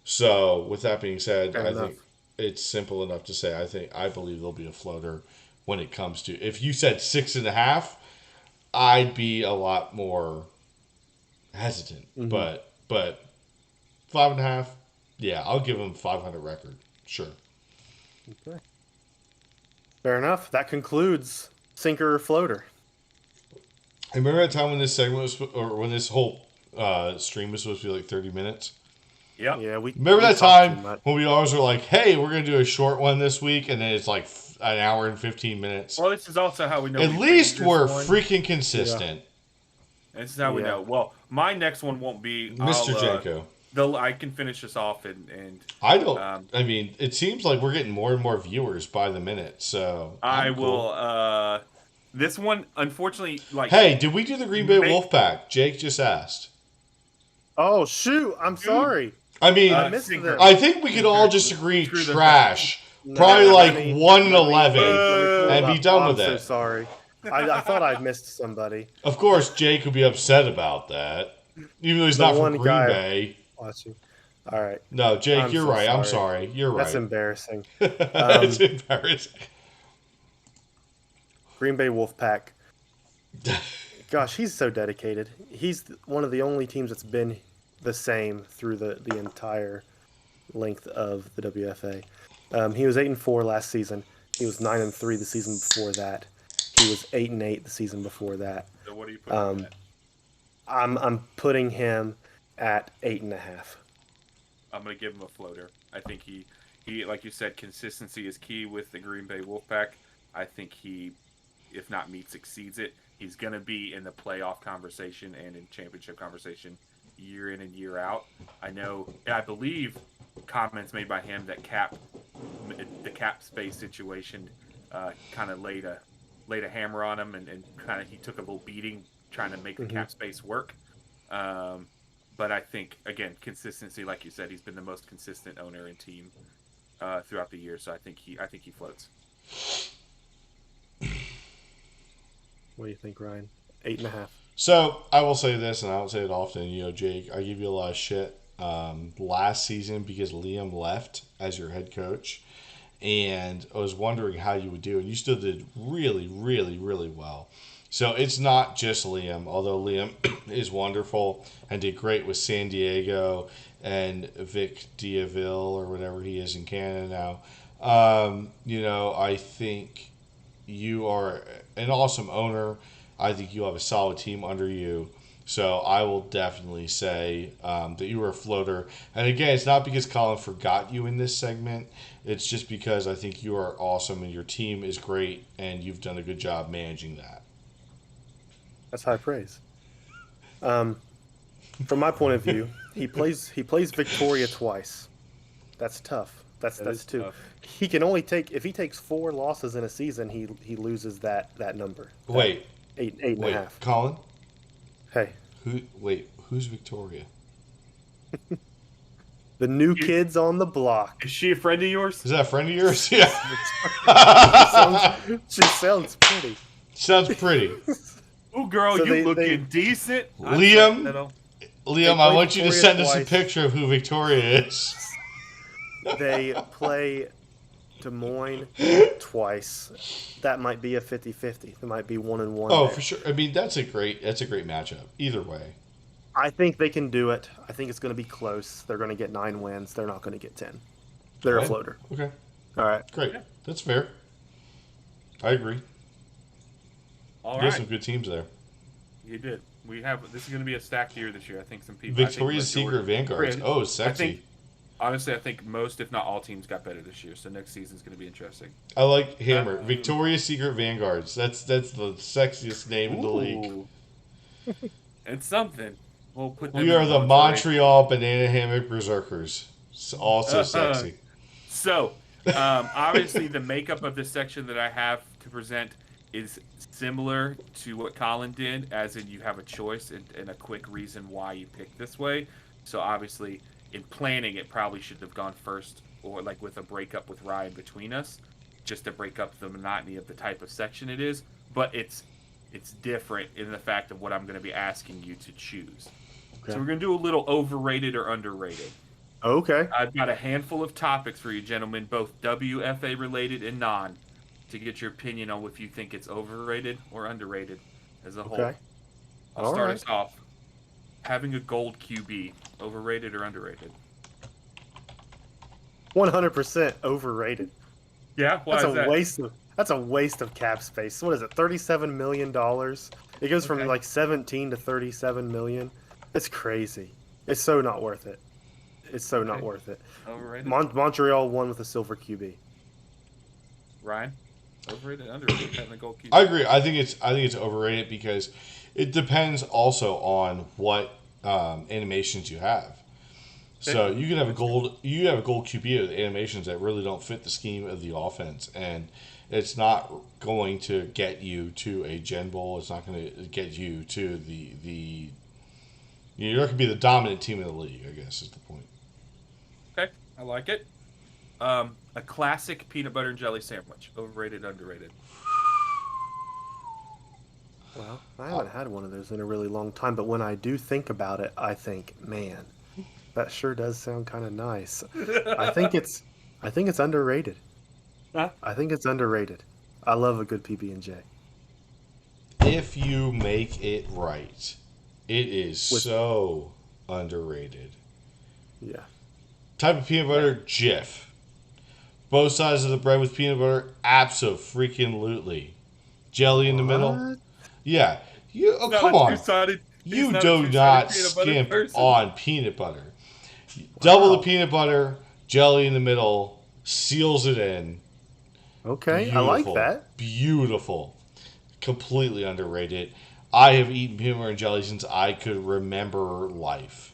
So with that being said, I think it's simple enough to say I believe they'll be a floater when it comes to. If you said 6.5, I'd be a lot more hesitant. Mm-hmm. But 5.5, yeah, I'll give them 500 record. Sure. Okay. Fair enough. That concludes Sinker or Floater. I remember that time when this segment was, or when this whole stream was supposed to be like 30 minutes? Yep. Yeah. Remember that time when we always were like, hey, we're going to do a short one this week, and then it's like an hour and 15 minutes. Well, this is also how we know. At least we're freaking consistent. Yeah. This is how we know. Well, my next one won't be Mr. Jenko. I can finish this off and I don't. It seems like we're getting more and more viewers by the minute. So I will. This one, unfortunately, Hey, did we do the Green Bay Wolfpack? Jake just asked. Oh shoot! I'm sorry. I think we could all just agree trash. Probably like 1-11 and be done with it. I'm so sorry. I thought I'd missed somebody. Of course, Jake would be upset about that, even though he's not from Green Bay. Watching. All right. No, Jake, you're right. I'm sorry. You're right. That's embarrassing. It's embarrassing. Green Bay Wolfpack. Gosh, he's so dedicated. He's one of the only teams that's been the same through the entire length of the WFA. He was 8-4 last season. He was 9-3 the season before that. He was 8-8 the season before that. So what are you putting at? I'm putting him at 8.5. I'm gonna give him a floater. I think he like you said, consistency is key with the Green Bay Wolfpack. I think he, if not meets, exceeds it. He's gonna be in the playoff conversation and in championship conversation year in and year out. I believe comments made by him that the cap space situation kind of laid a hammer on him and kind of he took a little beating trying to make the cap space work. But I think, again, consistency, like you said, he's been the most consistent owner and team throughout the year. So I think he floats. What do you think, Ryan? 8.5. So I will say this, and I don't say it often. Jake, I give you a lot of shit last season because Liam left as your head coach, and I was wondering how you would do, and you still did really, really, really well. So it's not just Liam, although Liam is wonderful and did great with San Diego and Vic Diaville or whatever he is in Canada now. I think you are an awesome owner. I think you have a solid team under you. So I will definitely say that you were a floater. And again, it's not because Colin forgot you in this segment. It's just because I think you are awesome and your team is great and you've done a good job managing that. That's high praise. From my point of view, he plays Victoria twice. That's tough. That's two. Tough. He can only if he takes 4 losses in a season, he loses that number. Wait. 8.5. Colin? Hey. Who's Victoria? The new kids on the block. Is she a friend of yours? Is that a friend of yours? Yeah. She sounds pretty. Sounds pretty. Oh, girl, so you looking decent. Liam, I want you to send us a picture of who Victoria is. They play Des Moines twice. That might be a 50-50. It might be 1-1. Oh, for sure. That's a great matchup. Either way. I think they can do it. I think it's going to be close. They're going to get 9 wins. They're not going to get 10. They're a floater. Okay. All right. Great. Yeah. That's fair. I agree. All you right. have some good teams there. You did. This is going to be a stacked year this year. I think some people. Victoria's Secret Vanguards. Oh, sexy. Honestly, I think most, if not all, teams got better this year. So next season's going to be interesting. I like Hammer. Um, Victoria's Secret Vanguards. That's the sexiest name in the league. Ooh, it's something. We'll put them We in are the the lingerie. Montreal Banana Hammock Berserkers. It's also sexy. So, obviously, the makeup of this section that I have to present is similar to what Colin did, as in you have a choice and a quick reason why you picked this way. So, obviously, in planning, it probably should have gone first, or like with a breakup with Ryan between us, just to break up the monotony of the type of section it is. But it's different in the fact of what I'm going to be asking you to choose. Okay. So we're going to do a little overrated or underrated. Okay. I've got a handful of topics for you, gentlemen, both WFA related and non, to get your opinion on if you think it's overrated or underrated as a whole. Okay. I'll start us off. Having a gold QB, overrated or underrated? 100% overrated. Yeah, why That's is that? That's a waste of cap space. What is it? $37 million. It goes from Okay. like 17 to 37 million. It's crazy. It's so not worth it. It's so not Okay. worth it. Overrated. Montreal won with a silver QB. Ryan, overrated, underrated, having a gold QB. I agree. I think it's overrated because it depends also on what animations you have. So you can have a gold QB with animations that really don't fit the scheme of the offense, and it's not going to get you to a Gen Bowl. It's not going to get you to the you're not going to be the dominant team in the league, I guess is the point. Okay, I like it. A classic peanut butter and jelly sandwich, overrated, underrated. Well, I haven't had one of those in a really long time, but when I do think about it, I think, man, that sure does sound kind of nice. I think it's underrated. Huh? I think it's underrated. I love a good PB&J. If you make it right, it is With- so underrated. Yeah. Type of peanut butter, Jif. Both sides of the bread with peanut butter, abso-freaking-lutely. Jelly in the middle, What? yeah. Not Come a on. two-sided- You he's not a do two-sided not peanut butter skimp person. on peanut butter. Double the Wow. peanut butter, jelly in the middle, seals it in. Okay, I like that. Beautiful. Completely underrated. I have eaten peanut butter and jelly since I could remember life.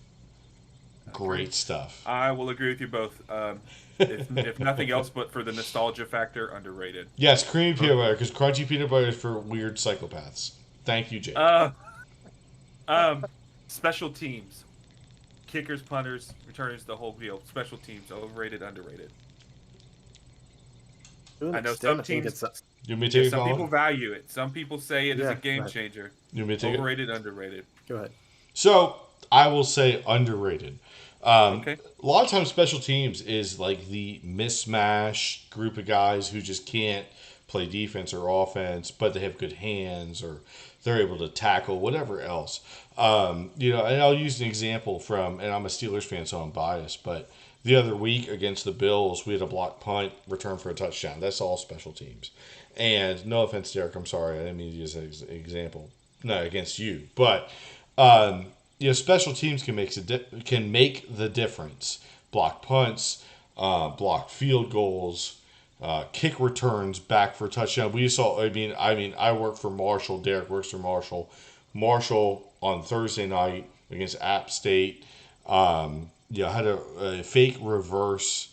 Great stuff. I will agree with you both. If nothing else, but for the nostalgia factor, underrated. Yes, creamy peanut butter, because crunchy peanut butter is for weird psychopaths. Thank you, Jake. Special teams, kickers, punters, returners, the whole deal. Special teams, overrated, underrated. To an I know extent, some I think teams, You want me to take it, some Colin? people value it. Some people say it is Yeah, a game right. changer. You want me to take it? Overrated, underrated. Go ahead. So I will say underrated. Okay. A lot of times, special teams is like the mismatch group of guys who just can't play defense or offense, but they have good hands or they're able to tackle whatever else. And I'll use an example from, and I'm a Steelers fan, so I'm biased, but the other week against the Bills, we had a block punt, return for a touchdown. That's all special teams. And no offense, Derek, I'm sorry, I didn't mean to use that example. No, against you, but. Special teams can make the difference. Block punts, block field goals, kick returns back for a touchdown. We saw. I work for Marshall. Derek works for Marshall. Marshall on Thursday night against App State. Had a fake reverse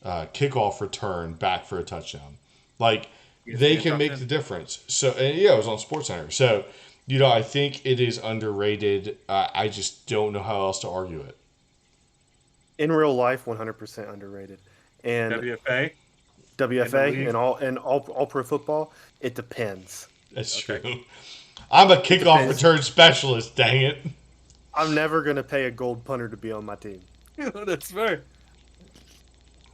kickoff return back for a touchdown. Like they can make the difference. So it was on SportsCenter. So. I think it is underrated. I just don't know how else to argue it. In real life, 100% underrated. And WFA. WFA and all pro football, it depends. That's true. I'm a kickoff return specialist, dang it. I'm never going to pay a gold punter to be on my team. That's fair.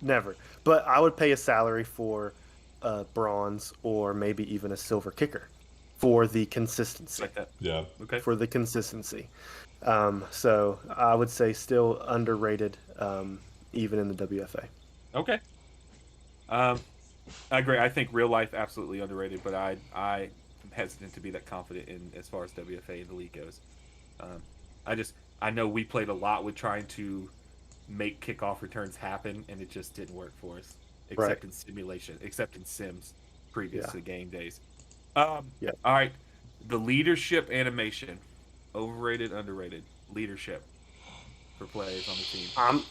Never. But I would pay a salary for a bronze or maybe even a silver kicker for the consistency. Like that. Yeah. Okay. For the consistency. So I would say still underrated, even in the WFA. Okay. I agree. I think real life absolutely underrated, but I am hesitant to be that confident in as far as WFA in the league goes. I know we played a lot with trying to make kickoff returns happen, and it just didn't work for us, Right. except in simulation, except in Sims previous Yeah. to game days. Yeah. All right, the leadership animation, overrated, underrated. Leadership for players on the team.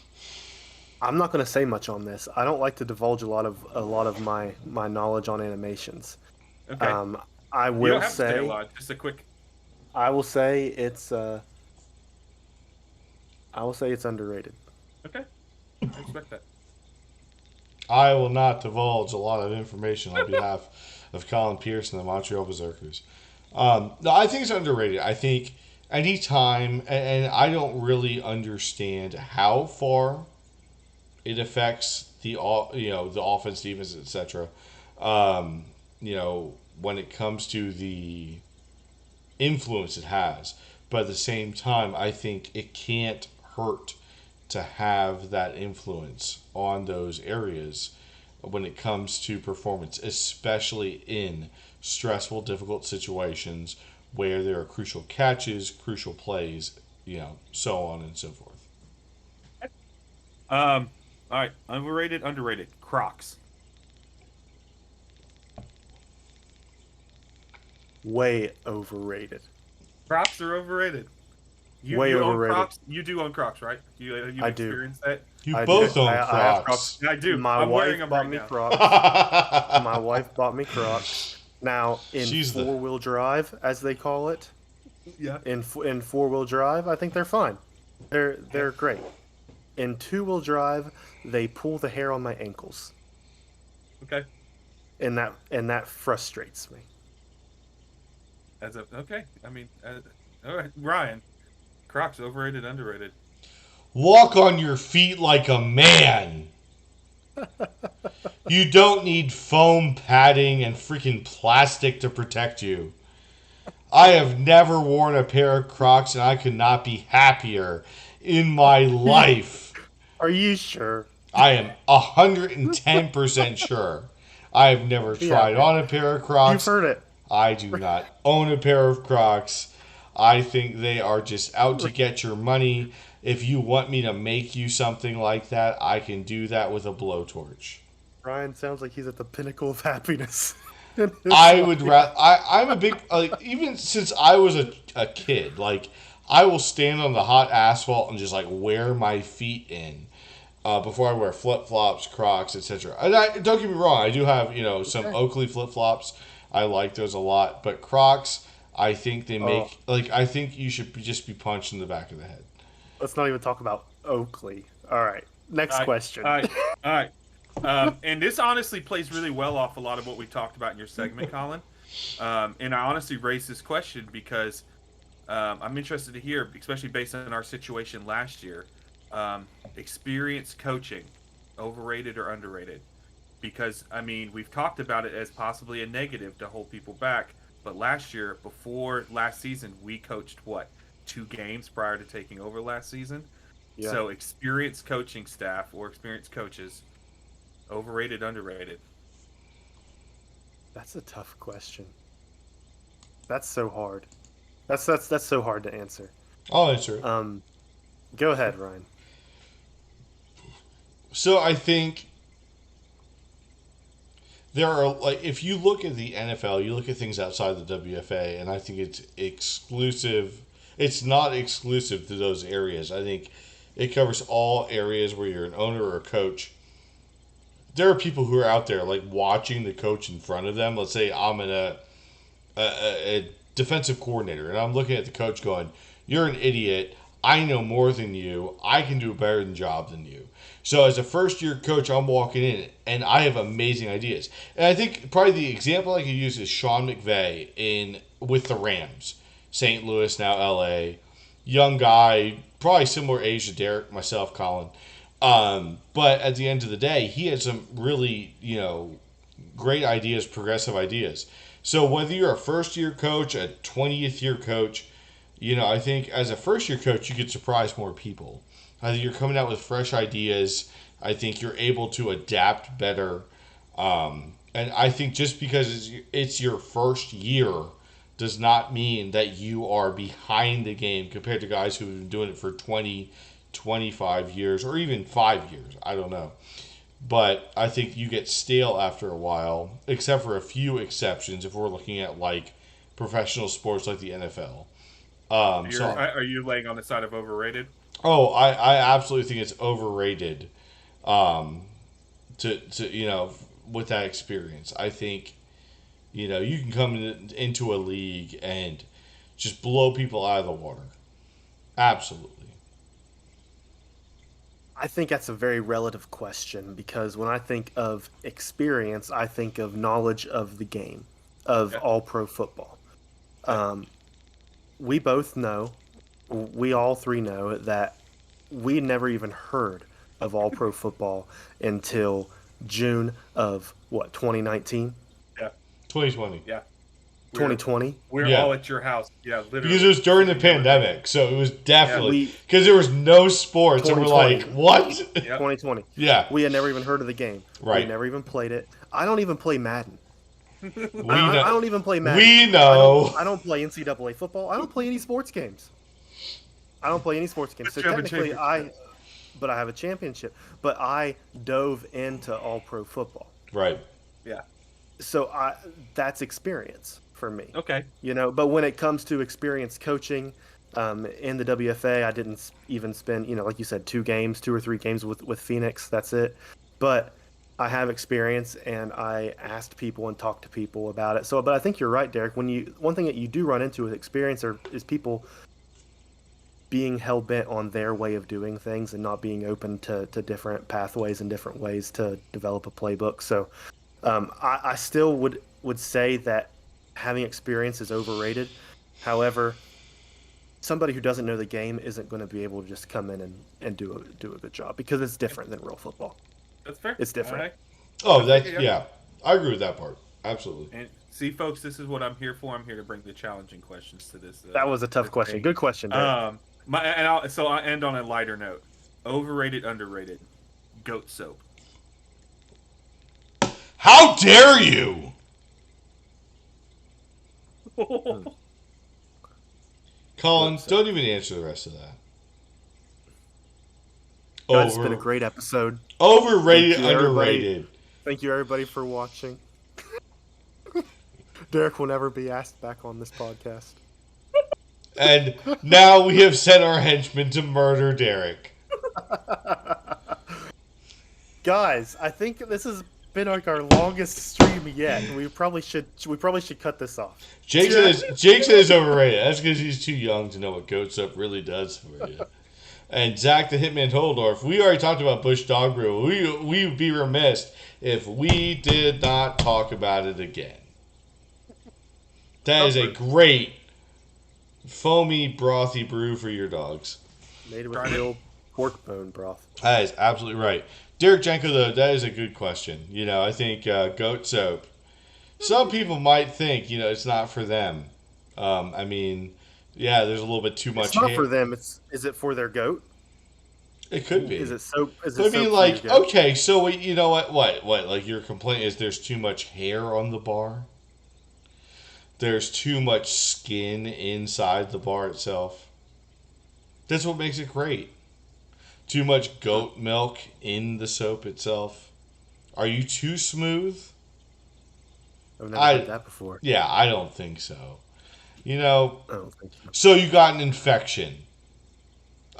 I'm not going to say much on this. I don't like to divulge a lot of my knowledge on animations. Okay, Um, I you don't will have to say a say lot. Just a quick. I will say it's I will say it's underrated. Okay, I respect that. I will not divulge a lot of information on behalf of Colin Pierce and the Montreal Berserkers. No, I think it's underrated. I think anytime, and I don't really understand how far it affects the offense, defense, etc. Um, when it comes to the influence it has, but at the same time, I think it can't hurt to have that influence on those areas when it comes to performance, especially in stressful, difficult situations where there are crucial catches, crucial plays, so on and so forth. All right, overrated, underrated. Crocs. Way overrated. Crocs are overrated. You Way you own overrated. Crocs? You do own Crocs, right? You've I do. experienced that? You I do. both own I have Crocs. I do. My I'm wearing wife them bought right me now. Crocs. My wife bought me Crocs. Now in She's the four-wheel drive, as they call it, Yeah. in four-wheel drive, I think they're fine. They're great. In two-wheel drive, they pull the hair on my ankles, Okay. and that frustrates me. Okay. I mean, all right, Ryan. Crocs overrated, underrated. Walk on your feet like a man. You don't need foam padding and freaking plastic to protect you. I have never worn a pair of Crocs and I could not be happier in my life. Are you sure? I am 110% sure. I have never Yeah, tried okay. on a pair of You've Crocs. heard it. I do not own a pair of Crocs. I think they are just out to get your money. If you want me to make you something like that, I can do that with a blowtorch. Ryan sounds like he's at the pinnacle of happiness in his I would life. rather. I'm a big like even since I was a kid. Like I will stand on the hot asphalt and just like wear my feet in before I wear flip flops, Crocs, etc. And don't get me wrong, I do have some Okay. Oakley flip flops. I like those a lot, but Crocs, I think they Oh, make like I think you should just be punched in the back of the head. let's not even talk about Oakley. All right. All Next right. question. All right. All right. And this honestly plays really well off a lot of what we talked about in your segment, Colin. And I honestly raised this question because I'm interested to hear, especially based on our situation last year, experience coaching, overrated or underrated? Because, I mean, we've talked about it as possibly a negative to hold people back. But last year, before last season, we coached what? 2 games prior to taking over last season? Yeah. So, experienced coaching staff or experienced coaches, overrated, underrated? That's a tough question. That's so hard. That's so hard to answer. I'll answer it. Go ahead, Ryan. So I think there are like if you look at the NFL, you look at things outside the WFA, and I think it's exclusive. It's not exclusive to those areas. I think it covers all areas where you're an owner or a coach. There are people who are out there like watching the coach in front of them. Let's say I'm a defensive coordinator, and I'm looking at the coach going, "You're an idiot. I know more than you. I can do a better job than you." So as a first year coach, I'm walking in and I have amazing ideas. And I think probably the example I could use is Sean McVay in with the Rams, St. Louis now LA, young guy, probably similar age to Derek, myself, Colin. But at the end of the day, he had some really great ideas, progressive ideas. So whether you're a first year coach, a 20th year coach, I think as a first year coach, you could surprise more people. I think you're coming out with fresh ideas. I think you're able to adapt better. And I think just because it's your first year does not mean that you are behind the game compared to guys who've been doing it for 20, 25 years or even 5 years. I don't know. But I think you get stale after a while, except for a few exceptions if we're looking at like professional sports like the NFL. Are you laying on the side of overrated? I absolutely think it's overrated. Um, to with that experience, I think you can come into a league and just blow people out of the water. Absolutely. I think that's a very relative question because when I think of experience, I think of knowledge of the game, of Yeah. all pro football. Um, we both know, we all three know that we never even heard of all pro football until June of what, 2019, Yeah. 2020. Yeah. 2020. We're Yeah. all at your house. Yeah, literally. Because it was during the Sitting there with you. pandemic, so it was definitely We because there was no sports, and we're 2020. like, what? Yep. 2020. Yeah, We had never even heard of the game. Right. We never even played it. I don't even play Madden. we I know. don't even play Madden. We know. I don't play NCAA football. I don't play any sports games. I don't play any sports games. So But you have a technically, championship. but I have a championship. But I dove into all pro football. Right. Yeah. So that's experience for me. Okay. But when it comes to experience coaching in the WFA, I didn't even spend, like you said, 2 or 3 games with Phoenix. That's it. But I have experience, and I asked people and talked to people about it. But I think you're right, Derek. One thing that you do run into with experience is people being hell bent on their way of doing things and not being open to different pathways and different ways to develop a playbook. So I still would say that having experience is overrated. However, somebody who doesn't know the game isn't going to be able to just come in and do a good job because it's different than real football. That's fair. It's different. All right. Oh, that's Yeah. yeah. I agree with that part. Absolutely. And see, folks, this is what I'm here for. I'm here to bring the challenging questions to this. That was a tough this question. thing. Good question, Derek. So I'll end on a lighter note. Overrated, underrated. Goat soap. How dare you? Colin, don't even answer the rest of that. Guys, it's been a great episode. Overrated, Thank you, everybody. underrated. Thank you, everybody, for watching. Derek will never be asked back on this podcast. And now we have sent our henchmen to murder Derek. Guys, I think this has been like our longest stream yet. We probably should cut this off. Jake says it's overrated. That's because he's too young to know what goat soap really does for you. And Zach the Hitman Holdorf, we already talked about Bush Dog Brew. We would be remiss if we did not talk about it again. That is a great foamy, brothy brew for your dogs. Made with real pork bone broth. That is absolutely right. Derek Jenko, though, that is a good question. I think goat soap. Some people might think, it's not for them. I mean, yeah, there's a little bit too much. It's not for them. Is it for their goat? It could be. Is it soap? Is Could it be soap like, for your goat? okay, so you know what? What? Like your complaint is there's too much hair on the bar. There's too much skin inside the bar itself. That's what makes it great. Too much goat milk in the soap itself. Are you too smooth? I've never heard that before. Yeah, I don't think so. I don't think so. So you got an infection.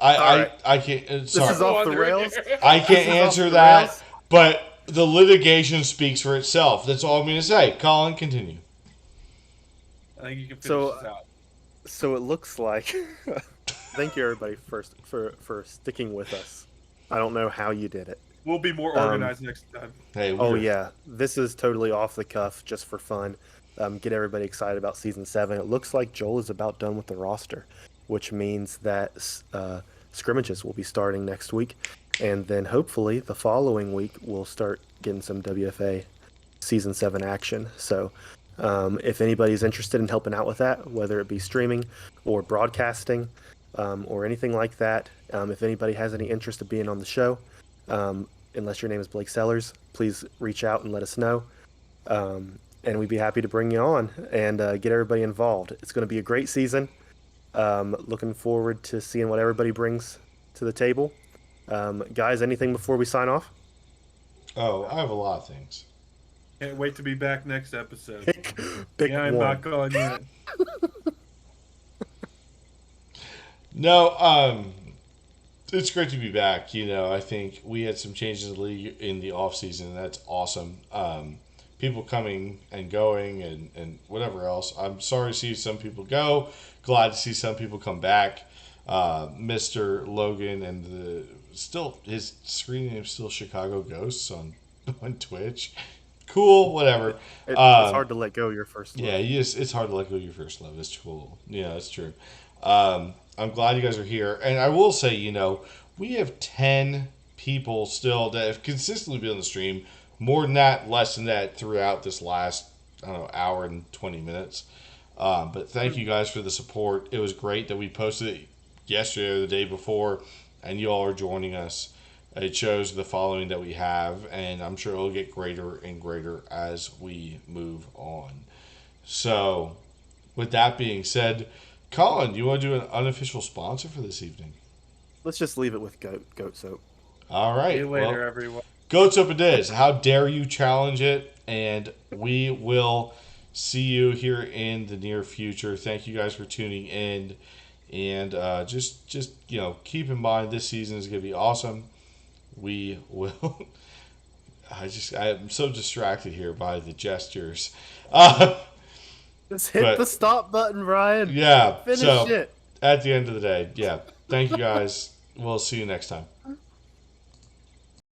I can't. This Sorry, is off the rails. I can't This is off answer the that. rails. But the litigation speaks for itself. That's all I'm going to say. Colin, continue. I think you can finish So- this out. So it looks like. Thank you, everybody, first for sticking with us. I don't know how you did it. We'll be more organized next time. Hey. Oh yeah, this is totally off the cuff, just for fun. Get everybody excited about season 7. It looks like Joel is about done with the roster, which means that scrimmages will be starting next week, and then hopefully the following week we'll start getting some WFA season 7 action. So if anybody's interested in helping out with that, whether it be streaming or broadcasting or anything like that, if anybody has any interest of being on the show, unless your name is Blake Sellers, please reach out and let us know. And we'd be happy to bring you on and get everybody involved. It's going to be a great season. Looking forward to seeing what everybody brings to the table. Guys, anything before we sign off? Oh, I have a lot of things. Can't wait to be back next episode. Pick Yeah, I'm one. not going yet. No, it's great to be back. I think we had some changes in the league in the offseason, and that's awesome. People coming and going and whatever else. I'm sorry to see some people go. Glad to see some people come back. Mr. Logan and his screen name is still Chicago Ghosts on on Twitch. Cool, whatever. It's hard to let go of your first love. Yeah, it's hard to let go of your first love. It's cool. Yeah, that's true. I'm glad you guys are here. And I will say, we have 10 people still that have consistently been on the stream. More than that, less than that throughout this last, I don't know, hour and 20 minutes. But thank you guys for the support. It was great that we posted it yesterday or the day before, and you all are joining us. It shows the following that we have, and I'm sure it'll get greater and greater as we move on. So, with that being said, Colin, do you want to do an unofficial sponsor for this evening? Let's just leave it with goat soap. All right. See you later, well, everyone. Goat Soap it is. How dare you challenge it? And we will see you here in the near future. Thank you guys for tuning in. And just keep in mind this season is going to be awesome. We will. I'm so distracted here by the gestures. Just hit But- the stop button, Ryan. Yeah. Finish so it. at the end of the day, yeah. Thank you guys. We'll see you next time.